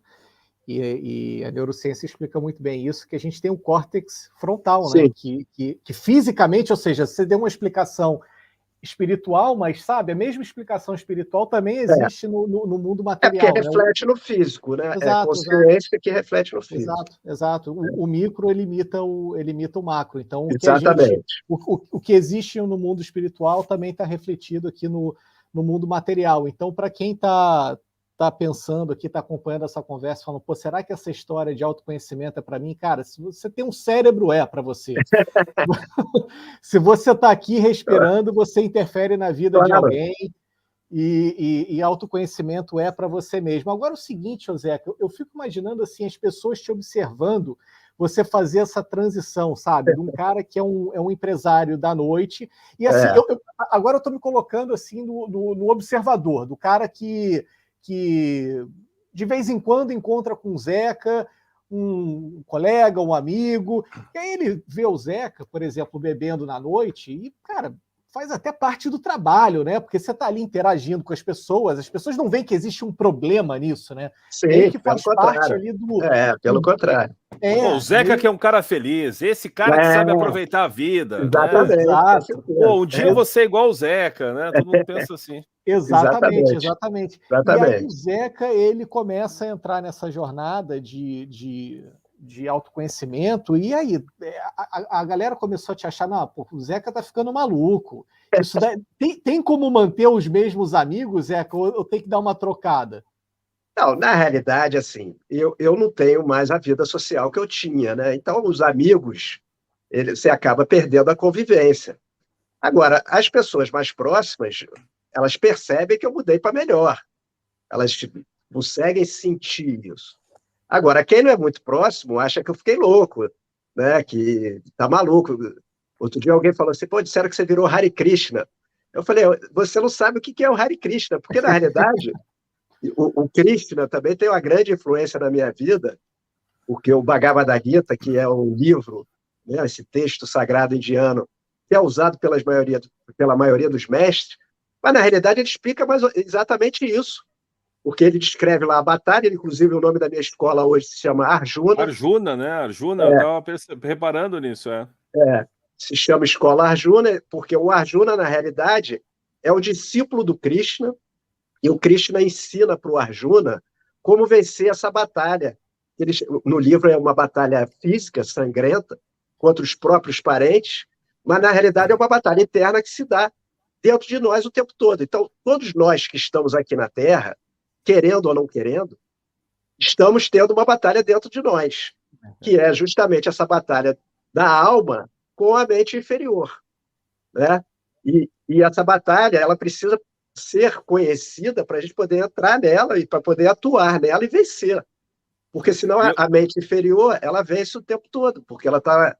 E a neurociência explica muito bem isso, que a gente tem um córtex frontal, né? Que fisicamente, ou seja, você deu uma explicação espiritual, mas sabe, a mesma explicação espiritual também existe no mundo material. É porque reflete no físico, né? Exato, é consciência que reflete no físico. Exato. O micro ele imita o macro. Então, o que existe no mundo espiritual também está refletido aqui no mundo material. Então, para quem está pensando aqui, está acompanhando essa conversa, falando, pô, será que essa história de autoconhecimento é para mim? Cara, se você tem um cérebro, é para você. Se você está aqui respirando, você interfere na vida de alguém e autoconhecimento é para você mesmo. Agora, o seguinte, Zeca, eu fico imaginando assim, as pessoas te observando, você fazer essa transição, sabe? De um cara que é um empresário da noite. E assim, agora eu estou me colocando assim no observador, do cara que de vez em quando encontra com o Zeca, um colega, um amigo, e aí ele vê o Zeca, por exemplo, bebendo na noite, e, cara, faz até parte do trabalho, né? Porque você está ali interagindo com as pessoas não veem que existe um problema nisso, né? Sim, que faz parte ali do... pelo contrário. O Zeca que é um cara feliz, esse cara que sabe aproveitar a vida. Exatamente. Né? Exato. Pô, um dia eu vou ser igual o Zeca, né? Todo mundo pensa assim. Exatamente. E aí o Zeca, ele começa a entrar nessa jornada de autoconhecimento, e aí a galera começou a te achar, não, pô, o Zeca tá ficando maluco. Isso tem como manter os mesmos amigos, Zeca, ou tem que dar uma trocada? Não, na realidade, assim, eu não tenho mais a vida social que eu tinha, né? Então, os amigos, você acaba perdendo a convivência. Agora, as pessoas mais próximas, elas percebem que eu mudei para melhor. Elas conseguem sentir isso. Agora, quem não é muito próximo acha que eu fiquei louco, né? Que tá maluco. Outro dia alguém falou assim, pô, disseram que você virou Hare Krishna. Eu falei, você não sabe o que é o Hare Krishna, porque, na realidade... O Krishna também tem uma grande influência na minha vida, porque o Bhagavad Gita, que é um livro, né, esse texto sagrado indiano, que é usado pela maioria dos mestres, mas na realidade ele explica exatamente isso, porque ele descreve lá a batalha, inclusive o nome da minha escola hoje se chama Arjuna. Arjuna, né? Arjuna, eu estava reparando nisso. Se chama Escola Arjuna, porque o Arjuna, na realidade, é o discípulo do Krishna, e o Krishna ensina para o Arjuna como vencer essa batalha. No livro é uma batalha física, sangrenta, contra os próprios parentes, mas na realidade é uma batalha interna que se dá dentro de nós o tempo todo. Então, todos nós que estamos aqui na Terra, querendo ou não querendo, estamos tendo uma batalha dentro de nós, que é justamente essa batalha da alma com a mente inferior, né? E essa batalha, ela precisa ser conhecida para a gente poder entrar nela e para poder atuar nela e vencer. Porque senão a mente inferior, ela vence o tempo todo, porque ela está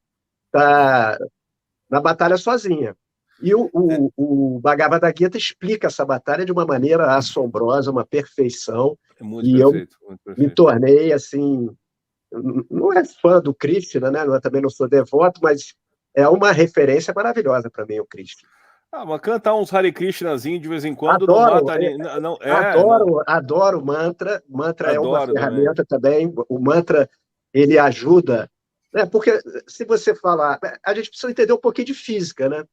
na batalha sozinha. E o Bhagavad Gita explica essa batalha de uma maneira assombrosa, uma perfeição. Muito perfeito. Me tornei, assim, não é fã do Krishna, né? Eu também não sou devoto, mas é uma referência maravilhosa para mim, o Krishna. Mas cantar uns Hare Krishnazinho de vez em quando adoro, não mata... Adoro mantra. Mantra é uma ferramenta também. O mantra, ele ajuda, né? Porque se você falar... A gente precisa entender um pouquinho de física, né?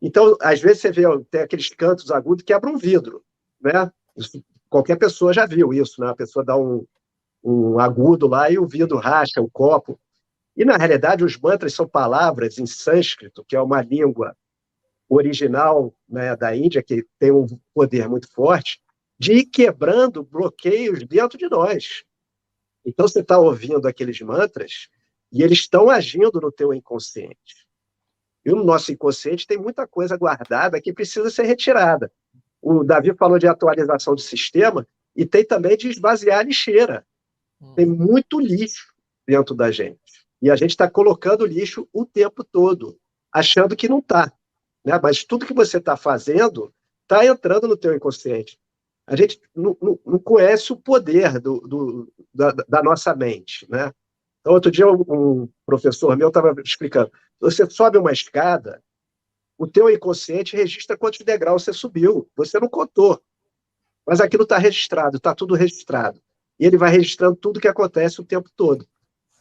Então, às vezes você vê, tem aqueles cantos agudos que quebram um vidro, né? Qualquer pessoa já viu isso, né? A pessoa dá um agudo lá e o vidro racha, o copo. E, na realidade, os mantras são palavras em sânscrito, que é uma língua original, né, da Índia, que tem um poder muito forte, de ir quebrando bloqueios dentro de nós. Então, você está ouvindo aqueles mantras e eles estão agindo no teu inconsciente. E no nosso inconsciente tem muita coisa guardada que precisa ser retirada. O Davi falou de atualização do sistema e tem também de esvaziar a lixeira. Tem muito lixo. dentro da gente. E a gente está colocando lixo o tempo todo, achando que não está, né? Mas tudo que você está fazendo está entrando no teu inconsciente. A gente não conhece o poder da nossa mente, né? Então, outro dia, um professor meu estava explicando, você sobe uma escada, o teu inconsciente registra quantos degraus você subiu, você não contou, mas aquilo está registrado, está tudo registrado. E ele vai registrando tudo que acontece o tempo todo.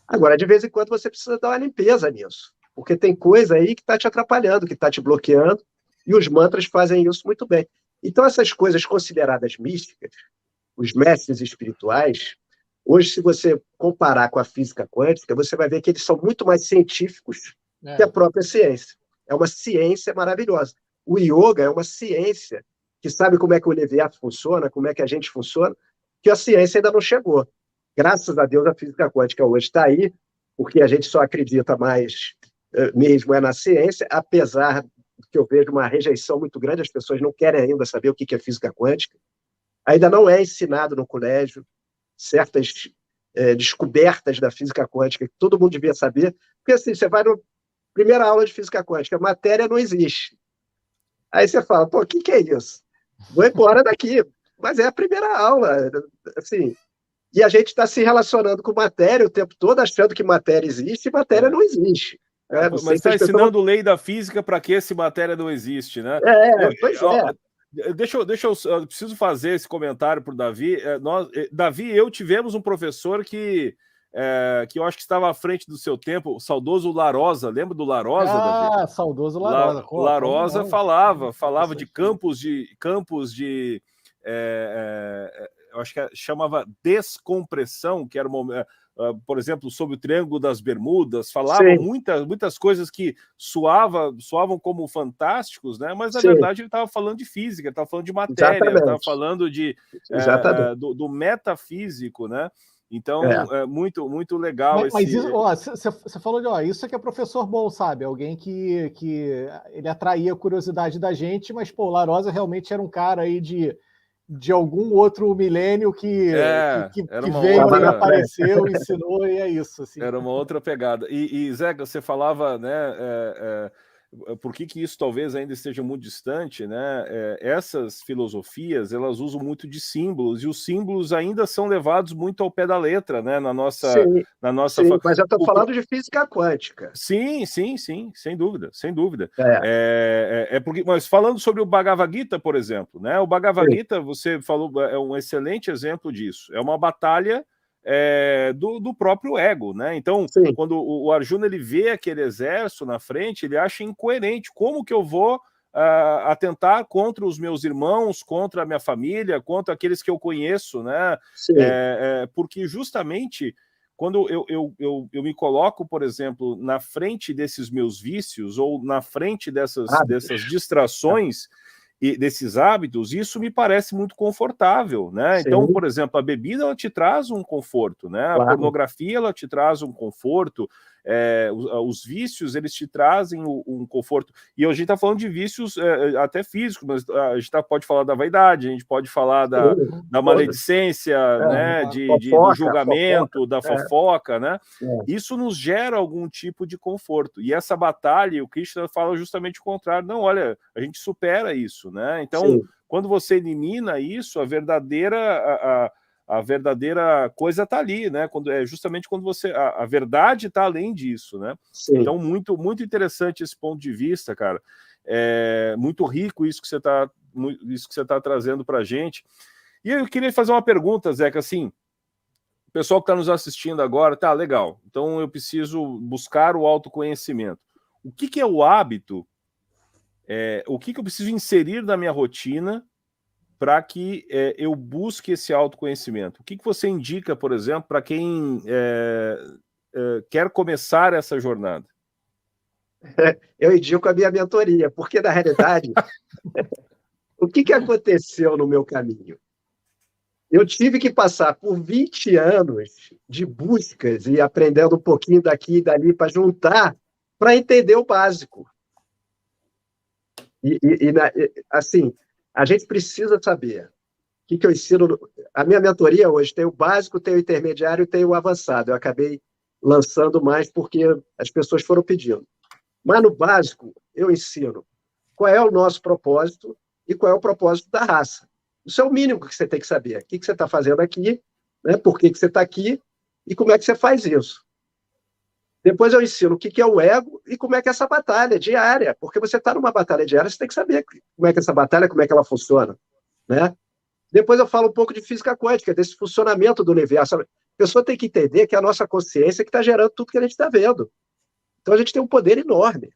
Agora, de vez em quando, você precisa dar uma limpeza nisso, porque tem coisa aí que está te atrapalhando, que está te bloqueando, e os mantras fazem isso muito bem. Então, essas coisas consideradas místicas, os mestres espirituais, hoje, se você comparar com a física quântica, você vai ver que eles são muito mais científicos que a própria ciência. É uma ciência maravilhosa. O yoga é uma ciência que sabe como é que o universo funciona, como é que a gente funciona, que a ciência ainda não chegou. Graças a Deus, a física quântica hoje está aí, porque a gente só acredita mais mesmo na ciência, apesar que eu vejo uma rejeição muito grande, as pessoas não querem ainda saber o que é física quântica. Ainda não é ensinado no colégio certas descobertas da física quântica que todo mundo devia saber, porque assim, você vai na primeira aula de física quântica, a matéria não existe. Aí você fala, pô, o que é isso? Vou embora daqui. Mas é a primeira aula, assim, e a gente está se relacionando com matéria o tempo todo, achando que matéria existe e matéria não existe. Mas está ensinando lei da física para que essa matéria não existe, né? Pois é. Deixa eu preciso fazer esse comentário para o Davi. Davi e eu tivemos um professor que eu acho que estava à frente do seu tempo, o saudoso Larosa. Lembra do Larosa, Davi? Saudoso Larosa. Larosa falava de campos de eu acho que chamava descompressão, que era uma... por exemplo, sobre o Triângulo das Bermudas, falava muitas coisas que soavam como fantásticos, né? Mas na verdade ele estava falando de física, estava falando de matéria, estava falando do metafísico, né? Então, é muito, muito legal. Mas isso, você falou de isso que é professor bom, sabe? Alguém que ele atraía a curiosidade da gente, mas pô, Larosa realmente era um cara aí de algum outro milênio que veio, apareceu, ensinou, e é isso. Assim. Era uma outra pegada. E Zeca, você falava, né, por que isso talvez ainda esteja muito distante, né? Essas filosofias, elas usam muito de símbolos, e os símbolos ainda são levados muito ao pé da letra, né? Na nossa... Sim, mas eu estou falando de física quântica. Sim, sem dúvida, sem dúvida. Porque, mas falando sobre o Bhagavad Gita, por exemplo, né? O Bhagavad Gita, você falou, é um excelente exemplo disso. É uma batalha do próprio ego, né? Então, quando o Arjuna ele vê aquele exército na frente, ele acha incoerente. Como que eu vou atentar contra os meus irmãos, contra a minha família, contra aqueles que eu conheço, né? Porque justamente quando eu me coloco, por exemplo, na frente desses meus vícios ou na frente dessas distrações e desses hábitos, isso me parece muito confortável, né? Então, por exemplo, a bebida, ela te traz um conforto, né? A pornografia, ela te traz um conforto, os vícios, eles te trazem um conforto. E a gente está falando de vícios até físicos, mas a gente pode falar da vaidade, a gente pode falar da maledicência, né? Do julgamento, da fofoca, né? Isso nos gera algum tipo de conforto. E essa batalha, o Krishna fala justamente o contrário. Não, olha, a gente supera isso, né? Então, quando você elimina isso, a verdadeira coisa está ali, né? Justamente quando você... A verdade está além disso, né? Então, muito, muito interessante esse ponto de vista, cara. É muito rico isso que você está trazendo para a gente. E eu queria fazer uma pergunta, Zeca, assim... O pessoal que está nos assistindo agora, tá, legal. Então, eu preciso buscar o autoconhecimento. O que é o hábito? O que eu preciso inserir na minha rotina para que eu busque esse autoconhecimento? O que você indica, por exemplo, para quem quer começar essa jornada? Eu indico a minha mentoria, porque, na realidade, o que aconteceu no meu caminho? Eu tive que passar por 20 anos de buscas e aprendendo um pouquinho daqui e dali para juntar, para entender o básico. Assim, a gente precisa saber o que eu ensino. A minha mentoria hoje tem o básico, tem o intermediário e tem o avançado. Eu acabei lançando mais porque as pessoas foram pedindo. Mas, no básico, eu ensino qual é o nosso propósito e qual é o propósito da raça. Isso é o mínimo que você tem que saber. O que você está fazendo aqui, né? Por que você está aqui e como é que você faz isso. Depois eu ensino o que é o ego e como é que é essa batalha diária, porque você está numa batalha diária, você tem que saber como é que essa batalha, como é que ela funciona, né? Depois eu falo um pouco de física quântica, desse funcionamento do universo. A pessoa tem que entender que é a nossa consciência que está gerando tudo que a gente está vendo. Então a gente tem um poder enorme.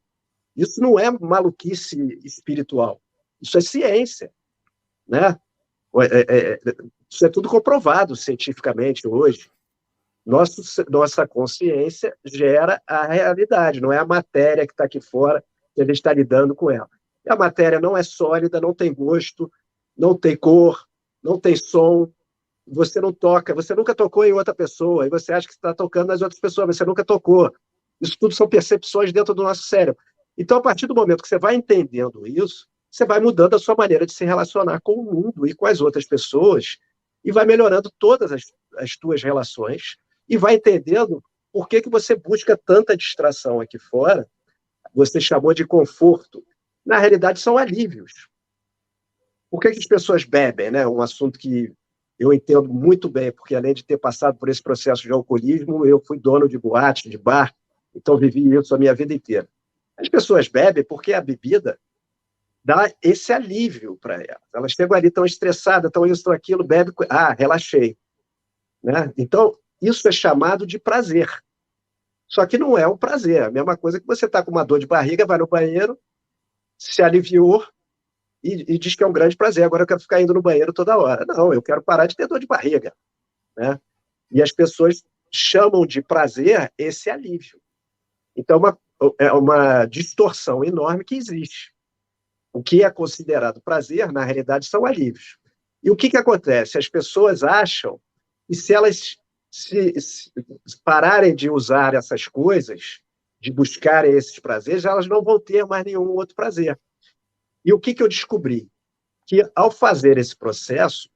Isso não é maluquice espiritual, isso é ciência, né? Isso é tudo comprovado cientificamente hoje. Nossa consciência gera a realidade, não é a matéria que está aqui fora que a gente está lidando com ela. E a matéria não é sólida, não tem gosto, não tem cor, não tem som, você não toca, você nunca tocou em outra pessoa, e você acha que está tocando nas outras pessoas, mas você nunca tocou. Isso tudo são percepções dentro do nosso cérebro. Então, a partir do momento que você vai entendendo isso, você vai mudando a sua maneira de se relacionar com o mundo e com as outras pessoas, e vai melhorando todas as tuas relações, e vai entendendo por que você busca tanta distração aqui fora. Você chamou de conforto. Na realidade, são alívios. Por que as pessoas bebem, né? Um assunto que eu entendo muito bem, porque além de ter passado por esse processo de alcoolismo, eu fui dono de boate, de bar, então vivi isso a minha vida inteira. As pessoas bebem porque a bebida dá esse alívio para elas. Elas chegam ali, estão estressadas, estão isso, estão aquilo, bebe, relaxei. Né? Então, isso é chamado de prazer. Só que não é um prazer. A mesma coisa que você está com uma dor de barriga, vai no banheiro, se aliviou e diz que é um grande prazer. Agora eu quero ficar indo no banheiro toda hora. Não, eu quero parar de ter dor de barriga. Né? E as pessoas chamam de prazer esse alívio. Então, é uma distorção enorme que existe. O que é considerado prazer, na realidade, são alívios. E o que acontece? As pessoas acham que se elas se pararem de usar essas coisas, de buscarem esses prazeres, elas não vão ter mais nenhum outro prazer. E o que eu descobri? Que, ao fazer esse processo,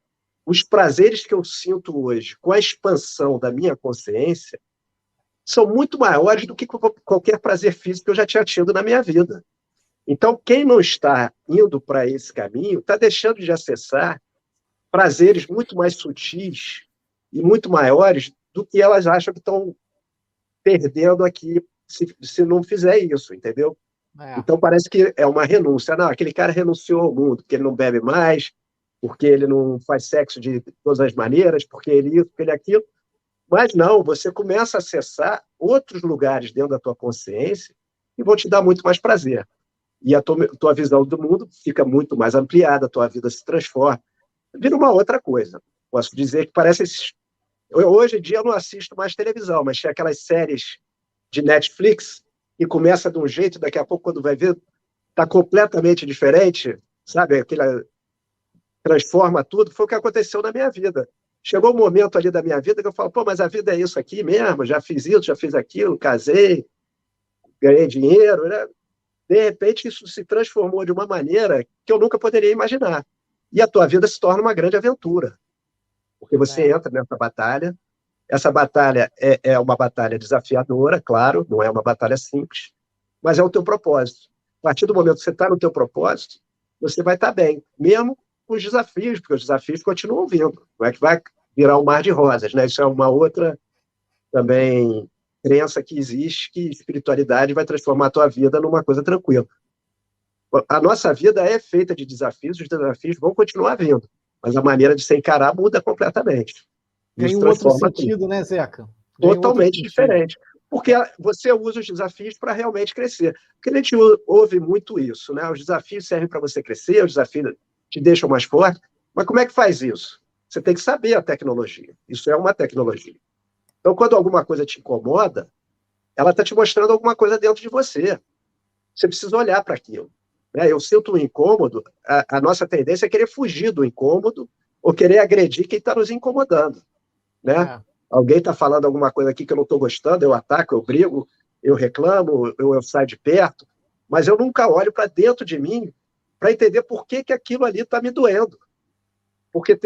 os prazeres que eu sinto hoje, com a expansão da minha consciência, são muito maiores do que qualquer prazer físico que eu já tinha tido na minha vida. Então, quem não está indo para esse caminho está deixando de acessar prazeres muito mais sutis e muito maiores do que elas acham que estão perdendo aqui se não fizer isso, entendeu? Então, parece que é uma renúncia. Não, aquele cara renunciou ao mundo, porque ele não bebe mais, porque ele não faz sexo de todas as maneiras, porque ele isso, porque ele aquilo. Mas não, você começa a acessar outros lugares dentro da tua consciência que vão te dar muito mais prazer. E a tua visão do mundo fica muito mais ampliada, a tua vida se transforma. Vira uma outra coisa. Posso dizer que parece... Hoje em dia eu não assisto mais televisão, mas tinha aquelas séries de Netflix que começa de um jeito, daqui a pouco, quando vai ver, está completamente diferente, sabe? Aquela transforma tudo. Foi o que aconteceu na minha vida. Chegou um momento ali da minha vida que eu falo, mas a vida é isso aqui mesmo, já fiz isso, já fiz aquilo, casei, ganhei dinheiro, né? De repente, isso se transformou de uma maneira que eu nunca poderia imaginar. E a tua vida se torna uma grande aventura. Porque você entra nessa batalha. Essa batalha é uma batalha desafiadora, claro, não é uma batalha simples, mas é o teu propósito. A partir do momento que você está no teu propósito, você vai estar bem, mesmo com os desafios, porque os desafios continuam vindo. Não é que vai virar um mar de rosas, né? Isso é uma outra também crença que existe, que espiritualidade vai transformar a tua vida numa coisa tranquila. A nossa vida é feita de desafios, os desafios vão continuar vindo, mas a maneira de se encarar muda completamente. Tem um outro sentido, né, Zeca? Totalmente diferente. Porque você usa os desafios para realmente crescer. Porque a gente ouve muito isso, né? Os desafios servem para você crescer, os desafios te deixam mais forte. Mas como é que faz isso? Você tem que saber a tecnologia. Isso é uma tecnologia. Então, quando alguma coisa te incomoda, ela está te mostrando alguma coisa dentro de você. Você precisa olhar para aquilo. Eu sinto um incômodo, a nossa tendência é querer fugir do incômodo ou querer agredir quem está nos incomodando. Né? Alguém está falando alguma coisa aqui que eu não estou gostando, eu ataco, eu brigo, eu reclamo, eu saio de perto, mas eu nunca olho para dentro de mim para entender por que aquilo ali está me doendo. Porque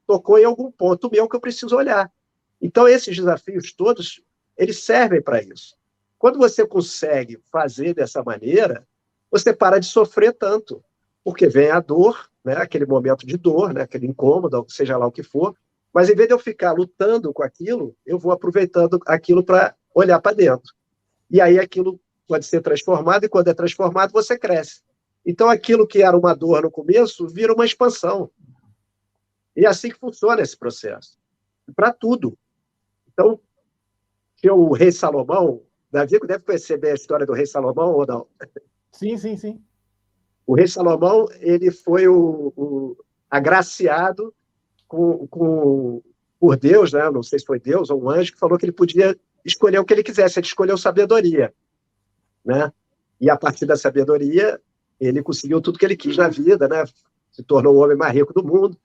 tocou em algum ponto meu que eu preciso olhar. Então, esses desafios todos eles servem para isso. Quando você consegue fazer dessa maneira, você para de sofrer tanto, porque vem a dor, né, aquele momento de dor, né, aquele incômodo, seja lá o que for, mas em vez de eu ficar lutando com aquilo, eu vou aproveitando aquilo para olhar para dentro. E aí aquilo pode ser transformado, e quando é transformado, você cresce. Então, aquilo que era uma dor no começo, vira uma expansão. E é assim que funciona esse processo. Para tudo. Então, o rei Salomão, Davi deve conhecer bem a história do rei Salomão, ou não? Sim, sim, sim. O rei Salomão, ele foi o agraciado por Deus, né? Não sei se foi Deus ou um anjo, que falou que ele podia escolher o que ele quisesse. Ele escolheu sabedoria, né? E a partir da sabedoria, ele conseguiu tudo que ele quis na vida, né? Se tornou o homem mais rico do mundo,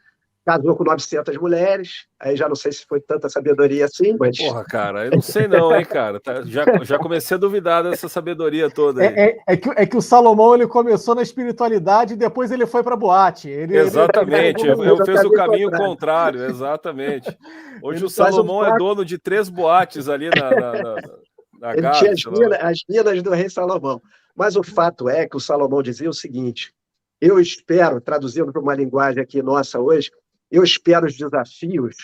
casou com 900 mulheres, aí já não sei se foi tanta sabedoria assim, mas... Porra, cara, eu não sei não, hein, cara. Já comecei a duvidar dessa sabedoria toda aí. É que o Salomão, ele começou na espiritualidade e depois ele foi para boate. Exatamente, eu fiz o caminho contrário, exatamente. Hoje o Salomão é dono de 3 boates ali na ele Gávea. Tinha as minas do rei Salomão. Mas o fato é que o Salomão dizia o seguinte, eu espero, traduzindo para uma linguagem aqui nossa hoje, eu espero os desafios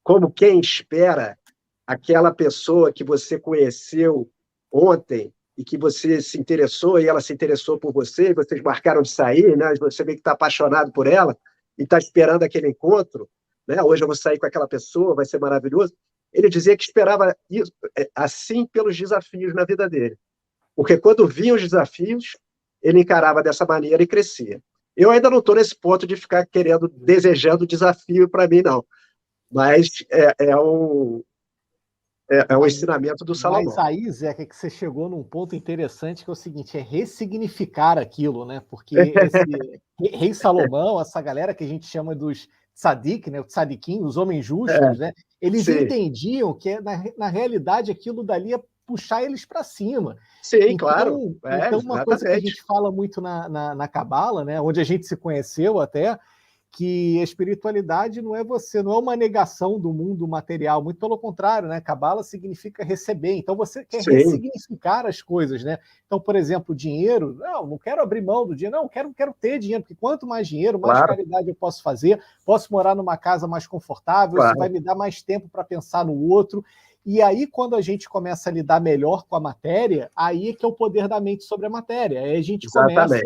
como quem espera aquela pessoa que você conheceu ontem e que você se interessou e ela se interessou por você, e vocês marcaram de sair, né? Você vê que está apaixonado por ela e está esperando aquele encontro, né? Hoje eu vou sair com aquela pessoa, vai ser maravilhoso. Ele dizia que esperava isso, assim pelos desafios na vida dele. Porque quando vinham os desafios, ele encarava dessa maneira e crescia. Eu ainda não estou nesse ponto de ficar desejando desafio para mim, não. Mas é um ensinamento do Salomão. Mas aí, Zeca, que você chegou num ponto interessante, que é o seguinte, é ressignificar aquilo, né? Porque esse rei Salomão, essa galera que a gente chama dos tzadik, né? O tzadikim, os homens justos, né? Eles entendiam que, na realidade, aquilo dali ia puxar eles para cima. Sim, então, claro. Então, uma coisa que a gente fala muito na Cabala, né? Onde a gente se conheceu até, que a espiritualidade não é uma negação do mundo material, muito pelo contrário, né? Cabala significa receber, então você quer ressignificar as coisas, né? Então, por exemplo, dinheiro, não quero abrir mão do dinheiro, não, quero ter dinheiro, porque quanto mais dinheiro, mais caridade eu posso fazer, posso morar numa casa mais confortável, isso vai me dar mais tempo para pensar no outro. E aí, quando a gente começa a lidar melhor com a matéria, aí é que é o poder da mente sobre a matéria. Aí a gente começa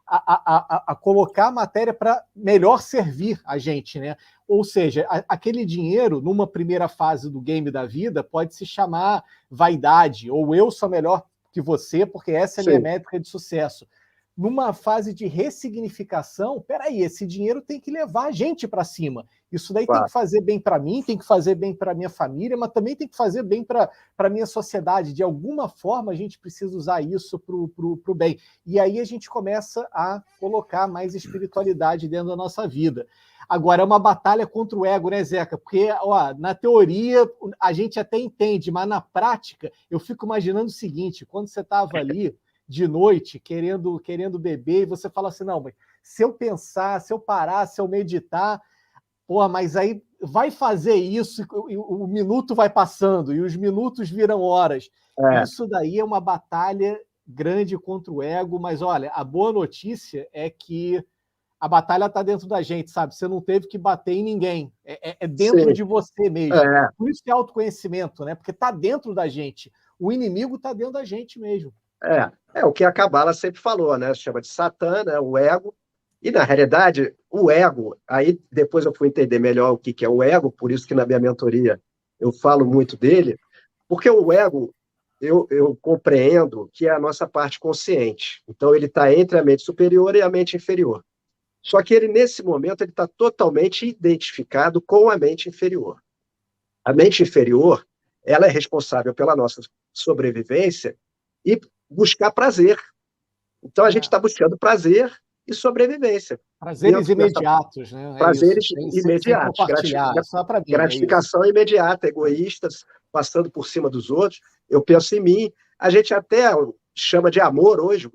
a colocar a matéria para melhor servir a gente, né? Ou seja, aquele dinheiro, numa primeira fase do game da vida, pode se chamar vaidade, ou eu sou melhor que você, porque essa é a minha métrica de sucesso. Numa fase de ressignificação, peraí, esse dinheiro tem que levar a gente para cima. Isso daí tem que fazer bem para mim, tem que fazer bem para minha família, mas também tem que fazer bem para a minha sociedade. De alguma forma, a gente precisa usar isso para o bem. E aí a gente começa a colocar mais espiritualidade dentro da nossa vida. Agora, é uma batalha contra o ego, né, Zeca? Porque, na teoria, a gente até entende, mas na prática, eu fico imaginando o seguinte, quando você estava ali de noite, querendo beber, e você fala assim, não, mas se eu pensar, se eu parar, se eu meditar, mas aí vai fazer isso, e o minuto vai passando, e os minutos viram horas. Isso daí é uma batalha grande contra o ego, mas olha, a boa notícia é que a batalha está dentro da gente, sabe? Você não teve que bater em ninguém, é dentro de você mesmo. Por isso que é autoconhecimento, né? Porque está dentro da gente. O inimigo está dentro da gente mesmo. É o que a Cabala sempre falou, né? Chama de Satã, né? O ego. E, na realidade, o ego, aí depois eu fui entender melhor o que é o ego, por isso que na minha mentoria eu falo muito dele, porque o ego, eu compreendo que é a nossa parte consciente. Então, ele está entre a mente superior e a mente inferior. Só que ele, nesse momento, ele está totalmente identificado com a mente inferior. A mente inferior, ela é responsável pela nossa sobrevivência e buscar prazer. Então, a gente está buscando prazer e sobrevivência. Prazeres imediatos, né? Prazeres imediatos. Gratificação imediata, egoístas, passando por cima dos outros. Eu penso em mim. A gente até chama de amor hoje,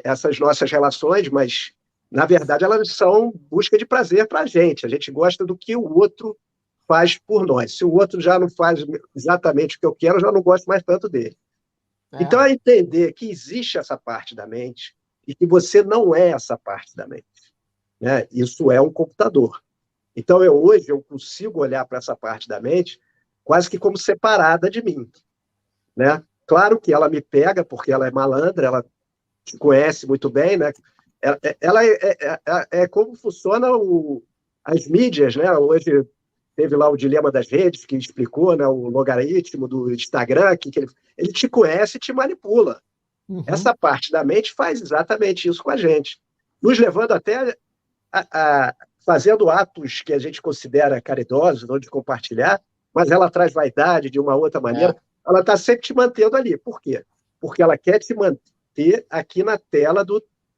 essas nossas relações, mas, na verdade, elas são busca de prazer para a gente. A gente gosta do que o outro faz por nós. Se o outro já não faz exatamente o que eu quero, eu já não gosto mais tanto dele. Então, é entender que existe essa parte da mente e que você não é essa parte da mente, né? Isso é um computador. Então, hoje eu consigo olhar para essa parte da mente quase que como separada de mim, né? Claro que ela me pega porque ela é malandra, ela te conhece muito bem, né? Ela é como funciona as mídias, né? Hoje teve lá o dilema das redes, que explicou, né, o logaritmo do Instagram, que ele te conhece e te manipula. Uhum. Essa parte da mente faz exatamente isso com a gente, nos levando até fazendo atos que a gente considera caridosos, não de compartilhar, mas ela traz vaidade de uma outra maneira. Ela está sempre te mantendo ali. Por quê? Porque ela quer te manter aqui na tela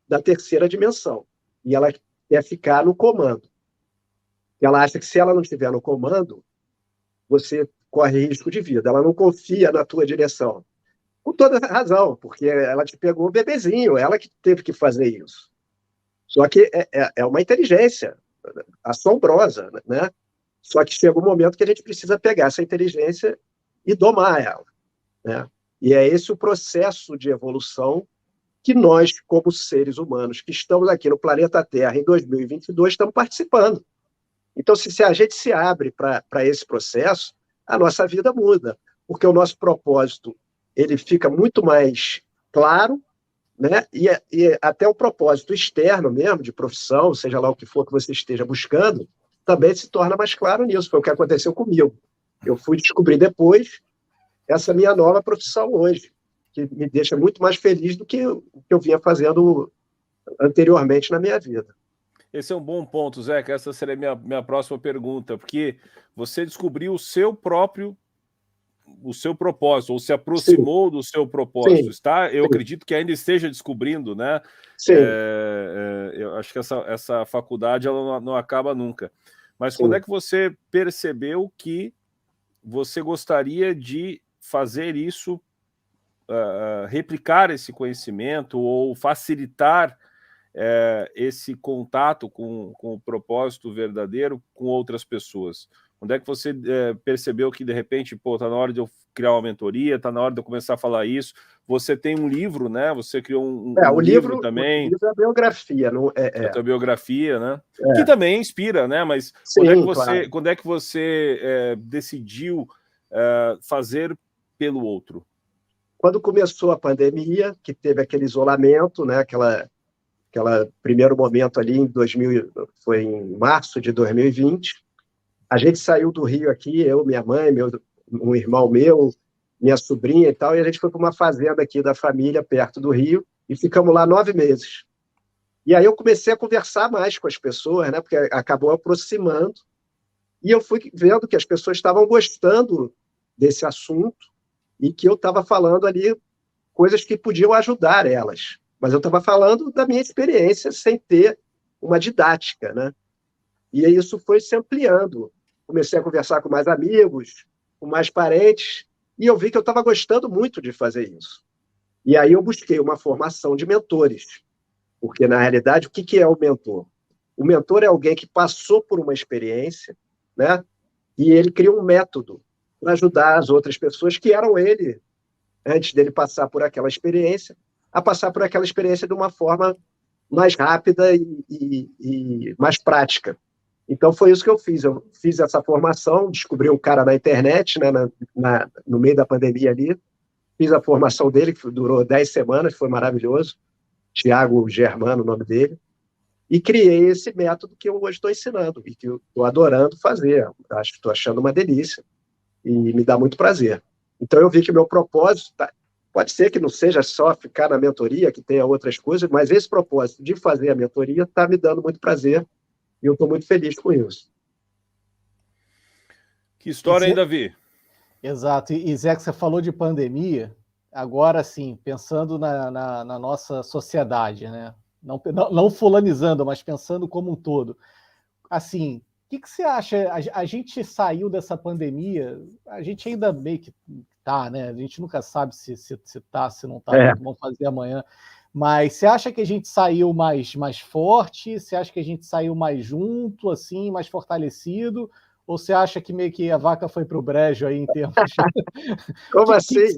da terceira dimensão. E ela quer ficar no comando. Ela acha que se ela não estiver no comando, você corre risco de vida. Ela não confia na tua direção. Com toda razão, porque ela te pegou bebezinho, ela que teve que fazer isso. Só que é uma inteligência assombrosa, né? Só que chega um momento que a gente precisa pegar essa inteligência e domar ela, né? E é esse o processo de evolução que nós, como seres humanos, que estamos aqui no planeta Terra em 2022, estamos participando. Então, se a gente se abre para esse processo, a nossa vida muda, porque o nosso propósito ele fica muito mais claro, né? E até o propósito externo mesmo, de profissão, seja lá o que for que você esteja buscando, também se torna mais claro nisso. Foi o que aconteceu comigo. Eu fui descobrir depois essa minha nova profissão hoje, que me deixa muito mais feliz do que o que eu vinha fazendo anteriormente na minha vida. Esse é um bom ponto, Zé, que essa seria a minha próxima pergunta, porque você descobriu o seu propósito, ou se aproximou do seu propósito, está? Eu acredito que ainda esteja descobrindo, né? Sim. Eu acho que essa faculdade ela não acaba nunca. Mas quando é que você percebeu que você gostaria de fazer isso, replicar esse conhecimento ou facilitar esse contato com o propósito verdadeiro com outras pessoas? Onde é que você percebeu que, de repente, está na hora de eu criar uma mentoria, está na hora de eu começar a falar isso? Você tem um livro, né? Você criou um livro também. O livro é a biografia. Não a tua biografia, né? Que também inspira, né? Mas quando é que você decidiu fazer pelo outro? Quando começou a pandemia, que teve aquele isolamento, né? Aquela primeiro momento ali foi em março de 2020. A gente saiu do Rio aqui, eu, minha mãe, um irmão meu, minha sobrinha e tal, e a gente foi para uma fazenda aqui da família, perto do Rio, e ficamos lá 9 meses. E aí eu comecei a conversar mais com as pessoas, né? Porque acabou aproximando, e eu fui vendo que as pessoas estavam gostando desse assunto e que eu estava falando ali coisas que podiam ajudar elas. Mas eu estava falando da minha experiência sem ter uma didática, né? E isso foi se ampliando. Comecei a conversar com mais amigos, com mais parentes, e eu vi que eu estava gostando muito de fazer isso. E aí eu busquei uma formação de mentores, porque, na realidade, o que é o mentor? O mentor é alguém que passou por uma experiência, né? E ele cria um método para ajudar as outras pessoas que eram ele, antes dele passar por aquela experiência, a passar por aquela experiência de uma forma mais rápida e mais prática. Então, foi isso que eu fiz. Eu fiz essa formação, descobri um cara na internet, né, no meio da pandemia ali, fiz a formação dele, que durou 10 semanas, foi maravilhoso, Tiago Germano, o nome dele, e criei esse método que eu hoje estou ensinando, e que eu estou adorando fazer, estou achando uma delícia, e me dá muito prazer. Então, eu vi que meu propósito, pode ser que não seja só ficar na mentoria, que tenha outras coisas, mas esse propósito de fazer a mentoria está me dando muito prazer, e eu estou muito feliz com isso. Que história, hein, Davi? Exato. E Zé, que você falou de pandemia, agora sim, pensando na nossa sociedade, né? Não fulanizando, mas pensando como um todo. Assim, o que você acha? A gente saiu dessa pandemia, a gente ainda meio que tá, né? A gente nunca sabe se tá, se não tá, o que vão fazer amanhã. Mas você acha que a gente saiu mais forte? Você acha que a gente saiu mais junto, assim, mais fortalecido? Ou você acha que meio que a vaca foi para o brejo aí em termos... Como assim?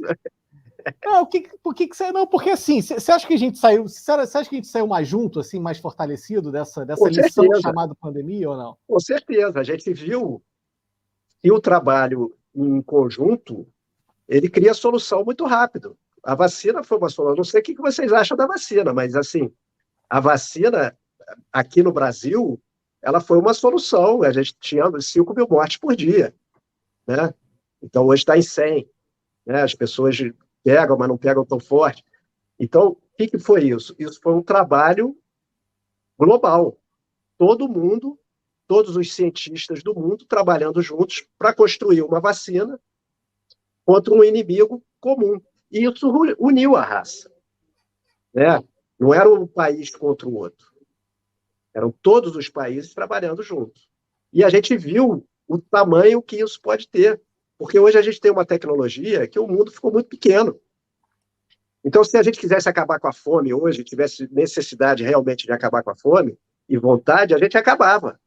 Não, por que você... Não, porque assim, você acha que a gente saiu... Você acha que a gente saiu mais junto, assim, mais fortalecido dessa lição chamada pandemia ou não? Com certeza. A gente viu que o trabalho em conjunto, ele cria solução muito rápido. A vacina foi uma solução. Não sei o que vocês acham da vacina, mas assim, a vacina aqui no Brasil, ela foi uma solução. A gente tinha 5 mil mortes por dia, né? Então hoje está em 100, né? As pessoas pegam, mas não pegam tão forte. Então, o que foi isso? Isso foi um trabalho global. Todo mundo, todos os cientistas do mundo trabalhando juntos para construir uma vacina contra um inimigo comum. E isso uniu a raça, né? Não era um país contra o outro. Eram todos os países trabalhando juntos. E a gente viu o tamanho que isso pode ter. Porque hoje a gente tem uma tecnologia que o mundo ficou muito pequeno. Então, se a gente quisesse acabar com a fome hoje, tivesse necessidade realmente de acabar com a fome e vontade, a gente acabava.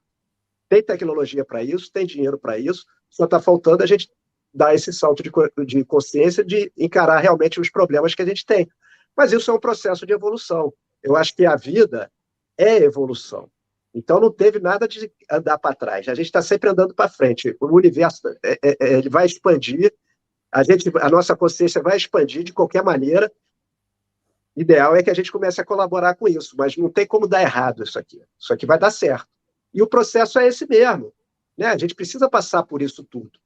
Tem tecnologia para isso, tem dinheiro para isso, só está faltando a gente dar esse salto de consciência de encarar realmente os problemas que a gente tem. Mas isso é um processo de evolução. Eu acho que a vida é evolução. Então, não teve nada de andar para trás. A gente está sempre andando para frente. O universo ele vai expandir, a nossa consciência vai expandir de qualquer maneira. O ideal é que a gente comece a colaborar com isso, mas não tem como dar errado isso aqui. Isso aqui vai dar certo. E o processo é esse mesmo, né? A gente precisa passar por isso tudo.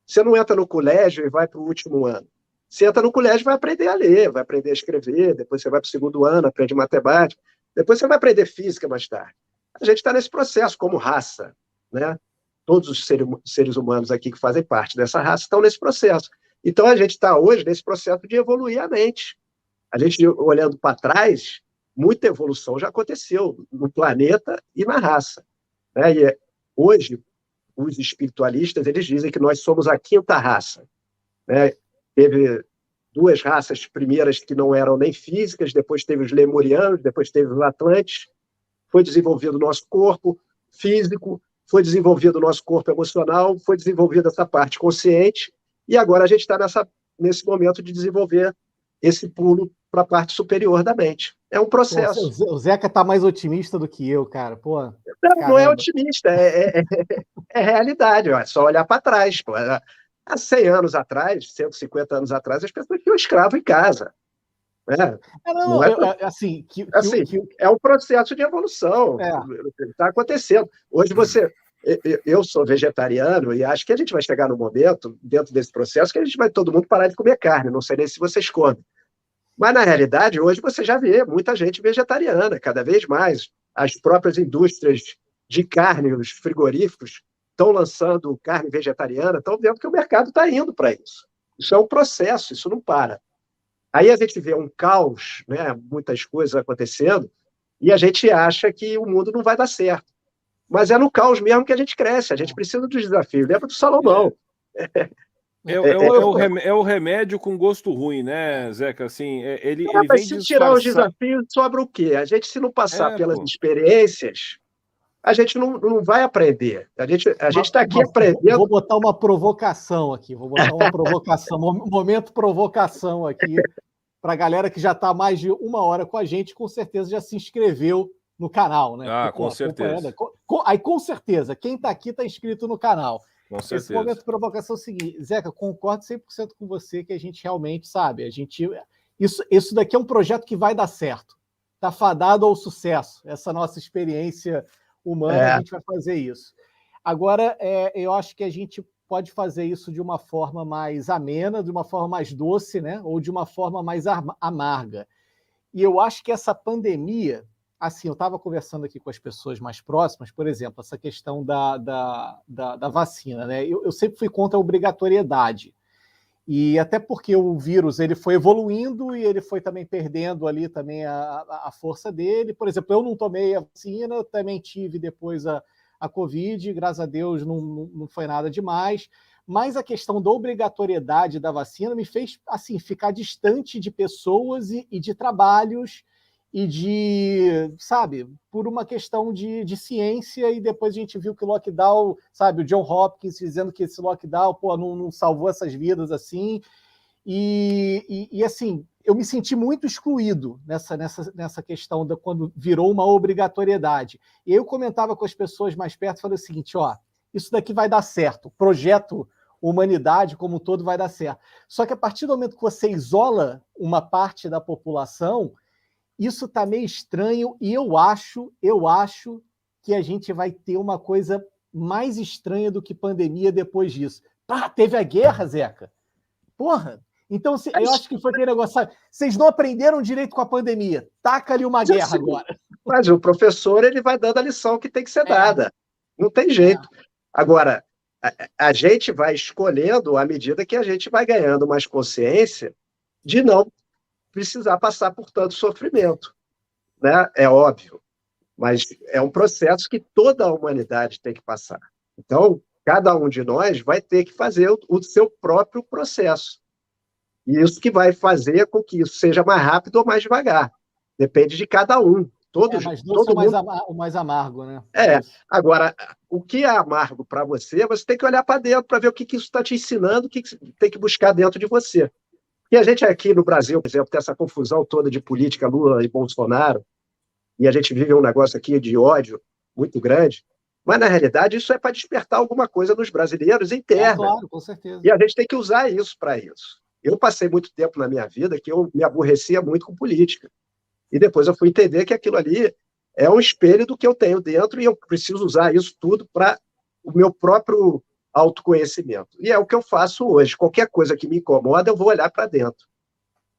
Você não entra no colégio e vai para o último ano. Você entra no colégio e vai aprender a ler, vai aprender a escrever, depois você vai para o segundo ano, aprende matemática, depois você vai aprender física mais tarde. A gente está nesse processo como raça, né? Todos os seres humanos aqui que fazem parte dessa raça estão nesse processo. Então, a gente está hoje nesse processo de evoluir a mente. A gente, olhando para trás, muita evolução já aconteceu no planeta e na raça, né? E hoje, os espiritualistas eles dizem que nós somos a 5ª raça, né? Teve 2 raças primeiras que não eram nem físicas, depois teve os lemurianos, depois teve os atlantes, foi desenvolvido o nosso corpo físico, foi desenvolvido o nosso corpo emocional, foi desenvolvida essa parte consciente, e agora a gente está nesse momento de desenvolver esse pulo para a parte superior da mente. É um processo. Pô, o Zeca está mais otimista do que eu, cara. Pô, não é otimista, é realidade. É só olhar para trás. Pô. Há 100 anos atrás, 150 anos atrás, as pessoas tinham escravo em casa. Né? É um processo de evolução. Está acontecendo. Hoje eu sou vegetariano e acho que a gente vai chegar no momento, dentro desse processo, que a gente vai todo mundo parar de comer carne. Não sei nem se vocês comem. Mas, na realidade, hoje você já vê muita gente vegetariana, cada vez mais. As próprias indústrias de carne, os frigoríficos, estão lançando carne vegetariana, estão vendo que o mercado está indo para isso. Isso é um processo, isso não para. Aí a gente vê um caos, né, muitas coisas acontecendo, e a gente acha que o mundo não vai dar certo. Mas é no caos mesmo que a gente cresce, a gente precisa dos desafios. Lembra do Salomão. É o remédio com gosto ruim, né, Zeca? Assim, ele vem se tirar os desafios, sobra o quê? A gente, se não passar pelas experiências, a gente não vai aprender. A gente está aqui aprendendo. Vou botar uma provocação aqui. Momento provocação aqui, para a galera que já está mais de 1 hora com a gente, com certeza já se inscreveu no canal, né? Com certeza. Aí, com certeza, quem está aqui está inscrito no canal. Com certeza. Esse momento de provocação é o seguinte, Zeca, concordo 100% com você que a gente realmente sabe, isso daqui é um projeto que vai dar certo, está fadado ao sucesso, essa nossa experiência humana, a gente vai fazer isso. Agora, eu acho que a gente pode fazer isso de uma forma mais amena, de uma forma mais doce, né? Ou de uma forma mais amarga. E eu acho que essa pandemia... Assim, eu estava conversando aqui com as pessoas mais próximas, por exemplo, essa questão da vacina, né? Eu sempre fui contra a obrigatoriedade. E até porque o vírus ele foi evoluindo e ele foi também perdendo ali também a força dele. Por exemplo, eu não tomei a vacina, eu também tive depois a Covid, graças a Deus não foi nada demais. Mas a questão da obrigatoriedade da vacina me fez assim, ficar distante de pessoas e de trabalhos e de, sabe, por uma questão de ciência, e depois a gente viu que o lockdown, sabe, o John Hopkins dizendo que esse lockdown, pô, não salvou essas vidas assim, e assim, eu me senti muito excluído nessa questão da quando virou uma obrigatoriedade. E eu comentava com as pessoas mais perto, falei o seguinte, ó, isso daqui vai dar certo, o projeto humanidade como um todo vai dar certo. Só que a partir do momento que você isola uma parte da população, isso está meio estranho, e eu acho que a gente vai ter uma coisa mais estranha do que pandemia depois disso. Pá, teve a guerra, Zeca. Porra! Então, eu acho que foi aquele negócio, sabe? Vocês não aprenderam direito com a pandemia. Taca ali uma guerra agora. Mas o professor, ele vai dando a lição que tem que ser dada. Não tem jeito. Agora, a gente vai escolhendo à medida que a gente vai ganhando mais consciência de não precisar passar por tanto sofrimento, né? É óbvio, mas é um processo que toda a humanidade tem que passar. Então, cada um de nós vai ter que fazer o seu próprio processo. E isso que vai fazer com que isso seja mais rápido ou mais devagar. Depende de cada um. Mas doce é o mais amargo, né? Agora, o que é amargo para você, você tem que olhar para dentro para ver o que isso está te ensinando, o que tem que buscar dentro de você. E a gente aqui no Brasil, por exemplo, tem essa confusão toda de política Lula e Bolsonaro, e a gente vive um negócio aqui de ódio muito grande, mas, na realidade, isso é para despertar alguma coisa nos brasileiros interna. Claro, com certeza. E a gente tem que usar isso para isso. Eu passei muito tempo na minha vida que eu me aborrecia muito com política. E depois eu fui entender que aquilo ali é um espelho do que eu tenho dentro, e eu preciso usar isso tudo para o meu próprio autoconhecimento. E é o que eu faço hoje. Qualquer coisa que me incomoda, eu vou olhar para dentro.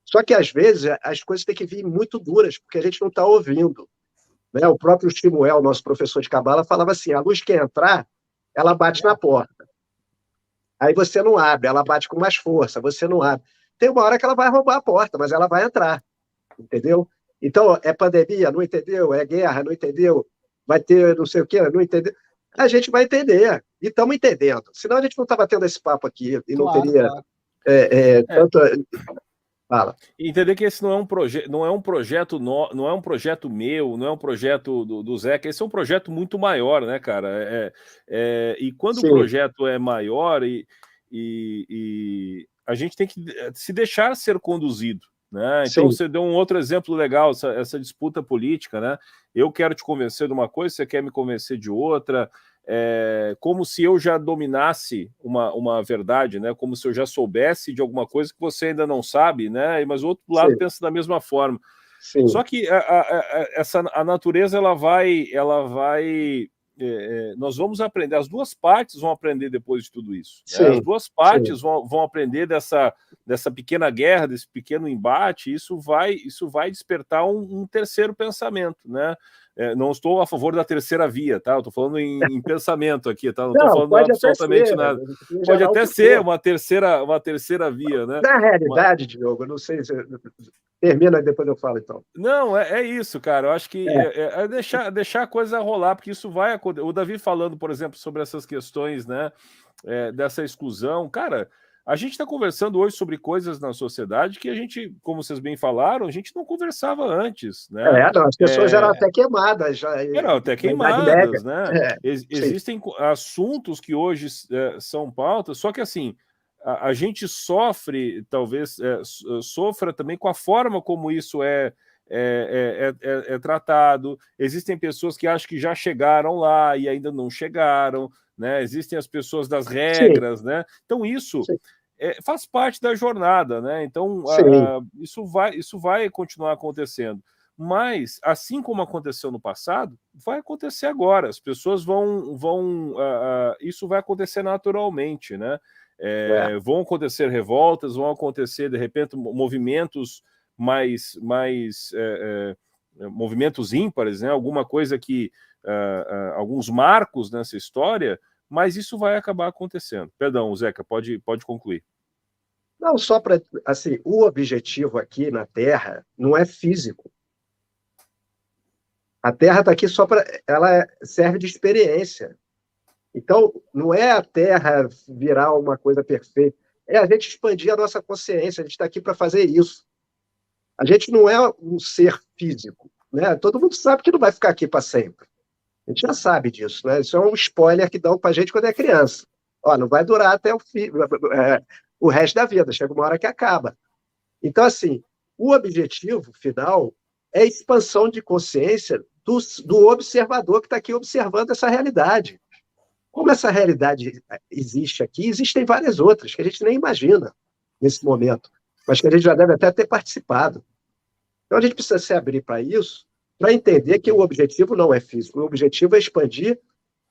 Só que, às vezes, as coisas têm que vir muito duras, porque a gente não está ouvindo. Né? O próprio Shmuel, nosso professor de cabala, falava assim, a luz quer entrar, ela bate na porta. Aí você não abre, ela bate com mais força, você não abre. Tem uma hora que ela vai roubar a porta, mas ela vai entrar. Entendeu? Então, é pandemia, não entendeu? É guerra, não entendeu? Vai ter não sei o quê, não entendeu? A gente vai entender, e estamos entendendo. Senão a gente não estava tendo esse papo aqui, e não teria tanto... Fala. Entender que esse não é um projeto, não é um projeto meu, não é um projeto do Zeca, esse é um projeto muito maior, né, cara? E quando o projeto é maior, e a gente tem que se deixar ser conduzido. Né? Então você deu um outro exemplo legal, essa disputa política, né? Eu quero te convencer de uma coisa, você quer me convencer de outra, como se eu já dominasse uma verdade, né? Como se eu já soubesse de alguma coisa que você ainda não sabe, né? Mas o outro lado pensa da mesma forma. Só que a natureza ela vai nós vamos aprender, as duas partes vão aprender depois de tudo isso. Né? As duas partes vão aprender dessa pequena guerra, desse pequeno embate, isso vai despertar um terceiro pensamento. Né? Não estou a favor da terceira via, tá? Eu estou falando em pensamento aqui, tá? Não estou falando absolutamente nada. Pode até ser uma terceira via, né? Na realidade, Diogo, eu não sei se... Termina e depois eu falo, então. Não, é isso, cara. Eu acho que é deixar a coisa rolar, porque isso vai acontecer. O Davi falando, por exemplo, sobre essas questões, né, dessa exclusão. Cara, a gente está conversando hoje sobre coisas na sociedade que a gente, como vocês bem falaram, a gente não conversava antes. Né? As pessoas eram até queimadas. Eram até queimadas, né? Existem assuntos que hoje são pautas, só que assim... A gente sofre, talvez sofra também com a forma como isso é tratado. Existem pessoas que acham que já chegaram lá e ainda não chegaram, né? Existem as pessoas das regras, né? Então isso faz parte da jornada, né? Então isso vai continuar acontecendo. Mas, assim como aconteceu no passado, vai acontecer agora. As pessoas isso vai acontecer naturalmente, né? Vão acontecer revoltas, vão acontecer, de repente, movimentos movimentos ímpares, né? Alguma coisa que... alguns marcos nessa história, mas isso vai acabar acontecendo. Perdão, Zeca, pode concluir. Não, só para... Assim, o objetivo aqui na Terra não é físico. A Terra está aqui só para... Ela serve de experiência. Então, não é a Terra virar uma coisa perfeita, é a gente expandir a nossa consciência, a gente está aqui para fazer isso. A gente não é um ser físico, né? Todo mundo sabe que não vai ficar aqui para sempre. A gente já sabe disso, né? Isso é um spoiler que dão para a gente quando é criança. Ó, não vai durar até o resto da vida, chega uma hora que acaba. Então, assim, o objetivo final é a expansão de consciência do observador que está aqui observando essa realidade. Como essa realidade existe aqui, existem várias outras que a gente nem imagina nesse momento, mas que a gente já deve até ter participado. Então, a gente precisa se abrir para isso, para entender que o objetivo não é físico, o objetivo é expandir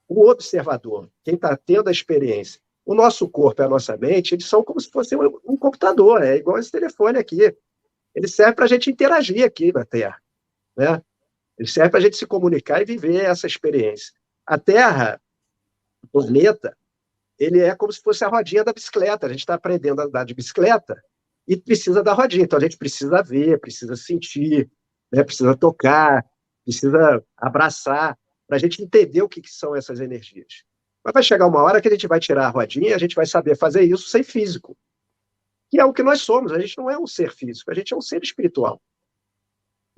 o observador, quem está tendo a experiência. O nosso corpo e a nossa mente, eles são como se fosse um computador, é igual esse telefone aqui. Ele serve para a gente interagir aqui na Terra, né? Ele serve para a gente se comunicar e viver essa experiência. A Terra, o planeta, ele é como se fosse a rodinha da bicicleta. A gente está aprendendo a andar de bicicleta e precisa da rodinha. Então, a gente precisa ver, precisa sentir, né? Precisa tocar, precisa abraçar, para a gente entender o que são essas energias. Mas vai chegar uma hora que a gente vai tirar a rodinha e a gente vai saber fazer isso sem físico, que é o que nós somos. A gente não é um ser físico, a gente é um ser espiritual.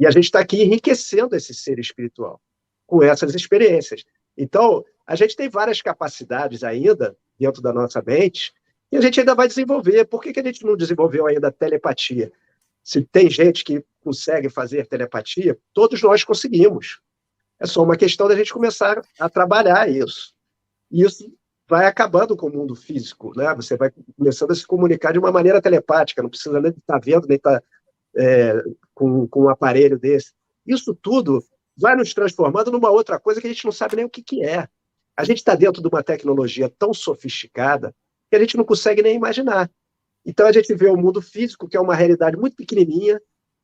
E a gente está aqui enriquecendo esse ser espiritual com essas experiências. Então, a gente tem várias capacidades ainda dentro da nossa mente e a gente ainda vai desenvolver. Por que a gente não desenvolveu ainda a telepatia? Se tem gente que consegue fazer telepatia, todos nós conseguimos. É só uma questão da gente começar a trabalhar isso. E isso vai acabando com o mundo físico, né? Você vai começando a se comunicar de uma maneira telepática, não precisa nem estar vendo, nem estar com um aparelho desse. Isso tudo vai nos transformando numa outra coisa que a gente não sabe nem o que é. A gente está dentro de uma tecnologia tão sofisticada que a gente não consegue nem imaginar. Então, a gente vê o mundo físico, que é uma realidade muito pequenininha,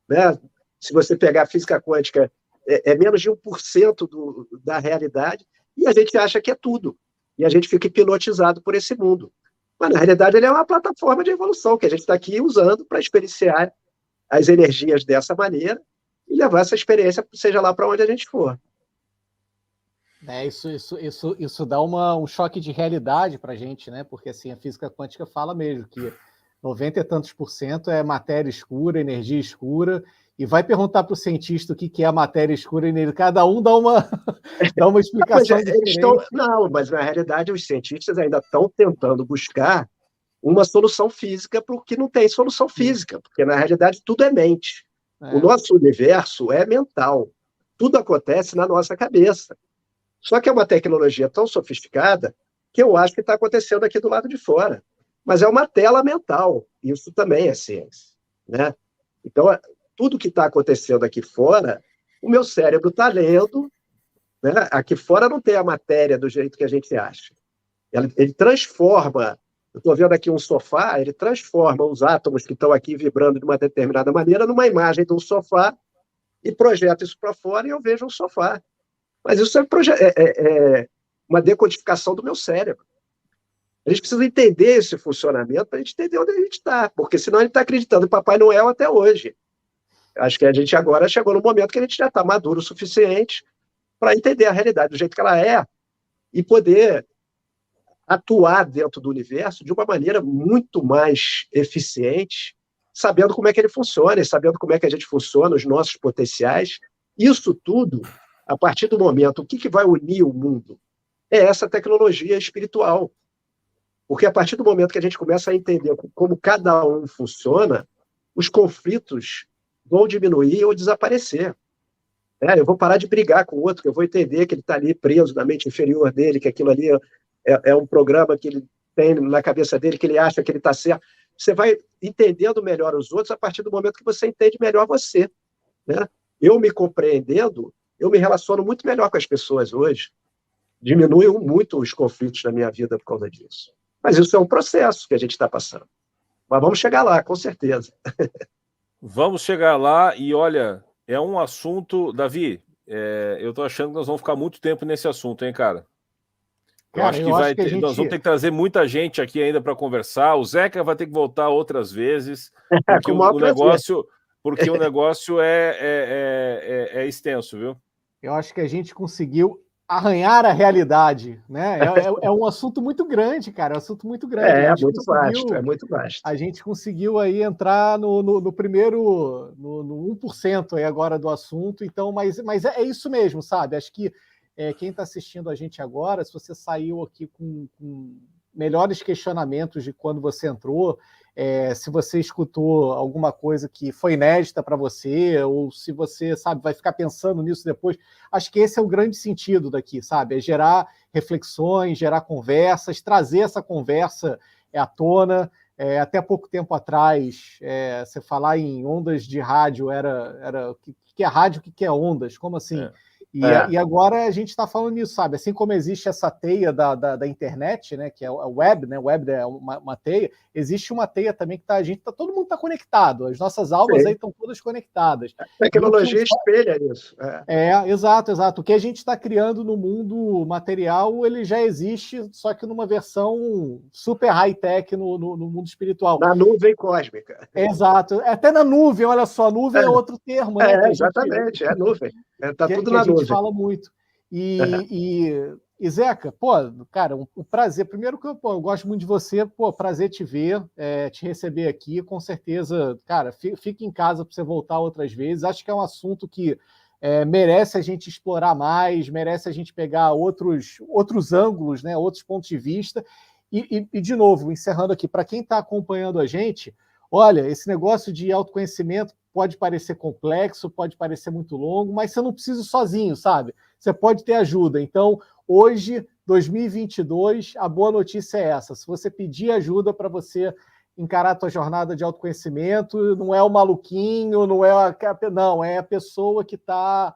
né? Se você pegar a física quântica, é menos de 1% da realidade, e a gente acha que é tudo. E a gente fica hipnotizado por esse mundo. Mas, na realidade, ele é uma plataforma de evolução que a gente está aqui usando para experienciar as energias dessa maneira e levar essa experiência, seja lá para onde a gente for. Isso dá um choque de realidade para a gente, né? Porque assim, a física quântica fala mesmo que 90 e tantos % é matéria escura, energia escura, e vai perguntar para o cientista o que é a matéria escura e nele. Cada um dá uma explicação diferente. Não, mas na realidade os cientistas ainda estão tentando buscar uma solução física para o que não tem solução física, porque na realidade tudo é mente. O nosso universo é mental. Tudo acontece na nossa cabeça. Só que é uma tecnologia tão sofisticada que eu acho que está acontecendo aqui do lado de fora. Mas é uma tela mental. Isso também é ciência, né? Então, tudo que está acontecendo aqui fora, o meu cérebro está lendo, né? Aqui fora não tem a matéria do jeito que a gente acha. Ele transforma. Eu estou vendo aqui um sofá, ele transforma os átomos que estão aqui vibrando de uma determinada maneira numa imagem de um sofá e projeta isso para fora e eu vejo um sofá. Mas isso é uma decodificação do meu cérebro. A gente precisa entender esse funcionamento para a gente entender onde a gente está, porque senão a gente está acreditando em Papai Noel até hoje. Acho que a gente agora chegou no momento que a gente já está maduro o suficiente para entender a realidade do jeito que ela é e poder atuar dentro do universo de uma maneira muito mais eficiente, sabendo como é que ele funciona, e sabendo como é que a gente funciona, os nossos potenciais. Isso tudo, a partir do momento, o que vai unir o mundo? É essa tecnologia espiritual. Porque a partir do momento que a gente começa a entender como cada um funciona, os conflitos vão diminuir ou desaparecer. Eu vou parar de brigar com o outro, que eu vou entender que ele está ali preso na mente inferior dele, que aquilo ali é um programa que ele tem na cabeça dele, que ele acha que ele está certo. Você vai entendendo melhor os outros a partir do momento que você entende melhor você, né? Eu me compreendendo, eu me relaciono muito melhor com as pessoas hoje. Diminuem muito os conflitos na minha vida por causa disso. Mas isso é um processo que a gente está passando. Mas vamos chegar lá, com certeza. Vamos chegar lá e, olha, é um assunto... Davi, eu estou achando que nós vamos ficar muito tempo nesse assunto, hein, cara? Nós vamos ter que trazer muita gente aqui ainda para conversar. O Zeca vai ter que voltar outras vezes, porque o negócio é extenso, viu? Eu acho que a gente conseguiu arranhar a realidade, né? É um assunto muito grande, cara, é um assunto muito grande. É muito vasto, é muito vasto. A gente conseguiu aí entrar no primeiro, no 1% aí agora do assunto, então, mas é isso mesmo, sabe? Acho que quem está assistindo a gente agora, se você saiu aqui com melhores questionamentos de quando você entrou, se você escutou alguma coisa que foi inédita para você, ou se você, sabe, vai ficar pensando nisso depois, acho que esse é o grande sentido daqui, sabe? É gerar reflexões, gerar conversas, trazer essa conversa à tona. Até pouco tempo atrás, você falar em ondas de rádio era o que é rádio, o que é ondas, como assim? E agora a gente está falando nisso, sabe? Assim como existe essa teia da internet, né? Que é a web, né? Web é uma teia. Existe uma teia também que todo mundo está conectado. As nossas almas aí estão todas conectadas. A tecnologia espelha isso. Exato. O que a gente está criando no mundo material, ele já existe, só que numa versão super high-tech no mundo espiritual. Na nuvem cósmica. Exato. Até na nuvem, olha só, nuvem é outro termo, né? Exatamente, é nuvem. Está tudo na nuvem. A gente fala muito. E Zeca, pô, cara, um prazer. Primeiro que eu gosto muito de você, pô, prazer te ver, te receber aqui, com certeza, cara, fique em casa para você voltar outras vezes. Acho que é um assunto que merece a gente explorar mais, merece a gente pegar outros ângulos, né, outros pontos de vista. E de novo, encerrando aqui, para quem está acompanhando a gente, olha, esse negócio de autoconhecimento pode parecer complexo, pode parecer muito longo, mas você não precisa ir sozinho, sabe? Você pode ter ajuda. Então, hoje, 2022, a boa notícia é essa. Se você pedir ajuda para você encarar a tua jornada de autoconhecimento, não é o maluquinho, não é a pessoa que está...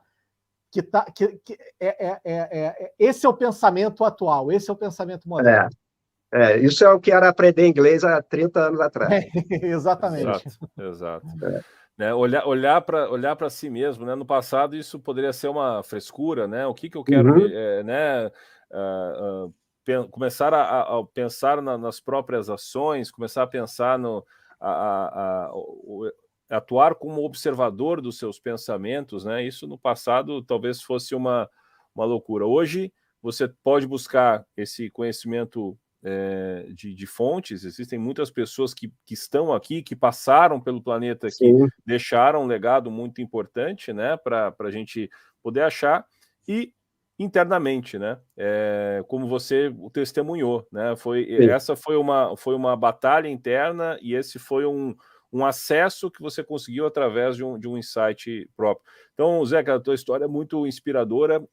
esse é o pensamento atual, esse é o pensamento moderno. Isso é o que era aprender inglês há 30 anos atrás. Exatamente. Exato. Né, olhar para si mesmo, né? No passado isso poderia ser uma frescura, né? O que eu quero, né? Começar a pensar nas próprias ações, começar a pensar atuar como observador dos seus pensamentos, né? Isso no passado talvez fosse uma loucura. Hoje você pode buscar esse conhecimento de fontes. Existem muitas pessoas que estão aqui, que passaram pelo planeta, que deixaram um legado muito importante, né, para a gente poder achar, e internamente, né, como você testemunhou, né, essa foi uma batalha interna, e esse foi um acesso que você conseguiu através de um insight próprio. Então, Zeca, a tua história é muito inspiradora.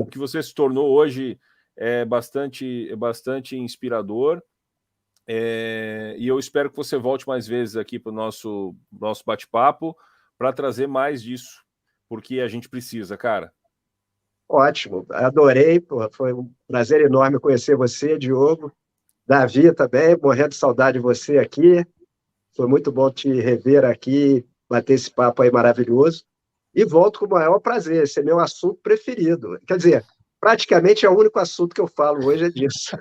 O que você se tornou hoje é bastante inspirador, e eu espero que você volte mais vezes aqui para o nosso bate-papo para trazer mais disso, porque a gente precisa, cara. Ótimo, adorei, foi um prazer enorme conhecer você, Diogo, Davi também, morrendo de saudade de você aqui, foi muito bom te rever aqui, bater esse papo aí maravilhoso, e volto com o maior prazer, esse é meu assunto preferido, quer dizer, praticamente é o único assunto que eu falo hoje é disso.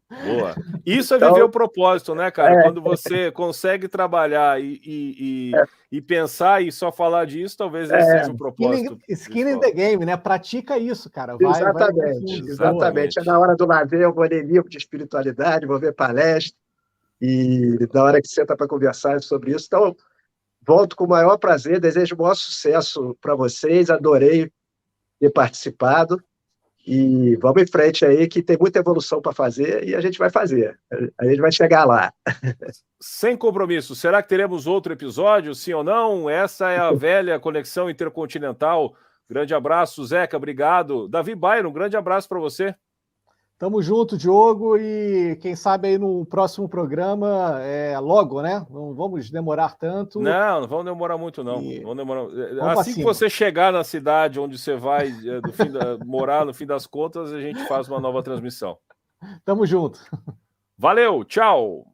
Boa. Isso é viver o propósito, né, cara? Quando você consegue trabalhar e pensar e só falar disso, talvez esse seja o propósito. Skin in the game, né? Pratica isso, cara. Exatamente. É na hora do lazer, eu vou ler livro de espiritualidade, vou ver palestra, e na hora que você está para conversar sobre isso, então, volto com o maior prazer, desejo o maior sucesso para vocês, adorei ter participado. E vamos em frente aí, que tem muita evolução para fazer, e a gente vai fazer. A gente vai chegar lá. Sem compromisso. Será que teremos outro episódio, sim ou não? Essa é a velha Conexão Intercontinental. Grande abraço, Zeca, obrigado. Davi Byron, grande abraço para você. Tamo junto, Diogo, e quem sabe aí no próximo programa, logo, né? Não vamos demorar tanto. Não vamos demorar muito, não. Vamos demorar. Assim que você chegar na cidade onde você vai morar, no fim das contas, a gente faz uma nova transmissão. Tamo junto. Valeu, tchau!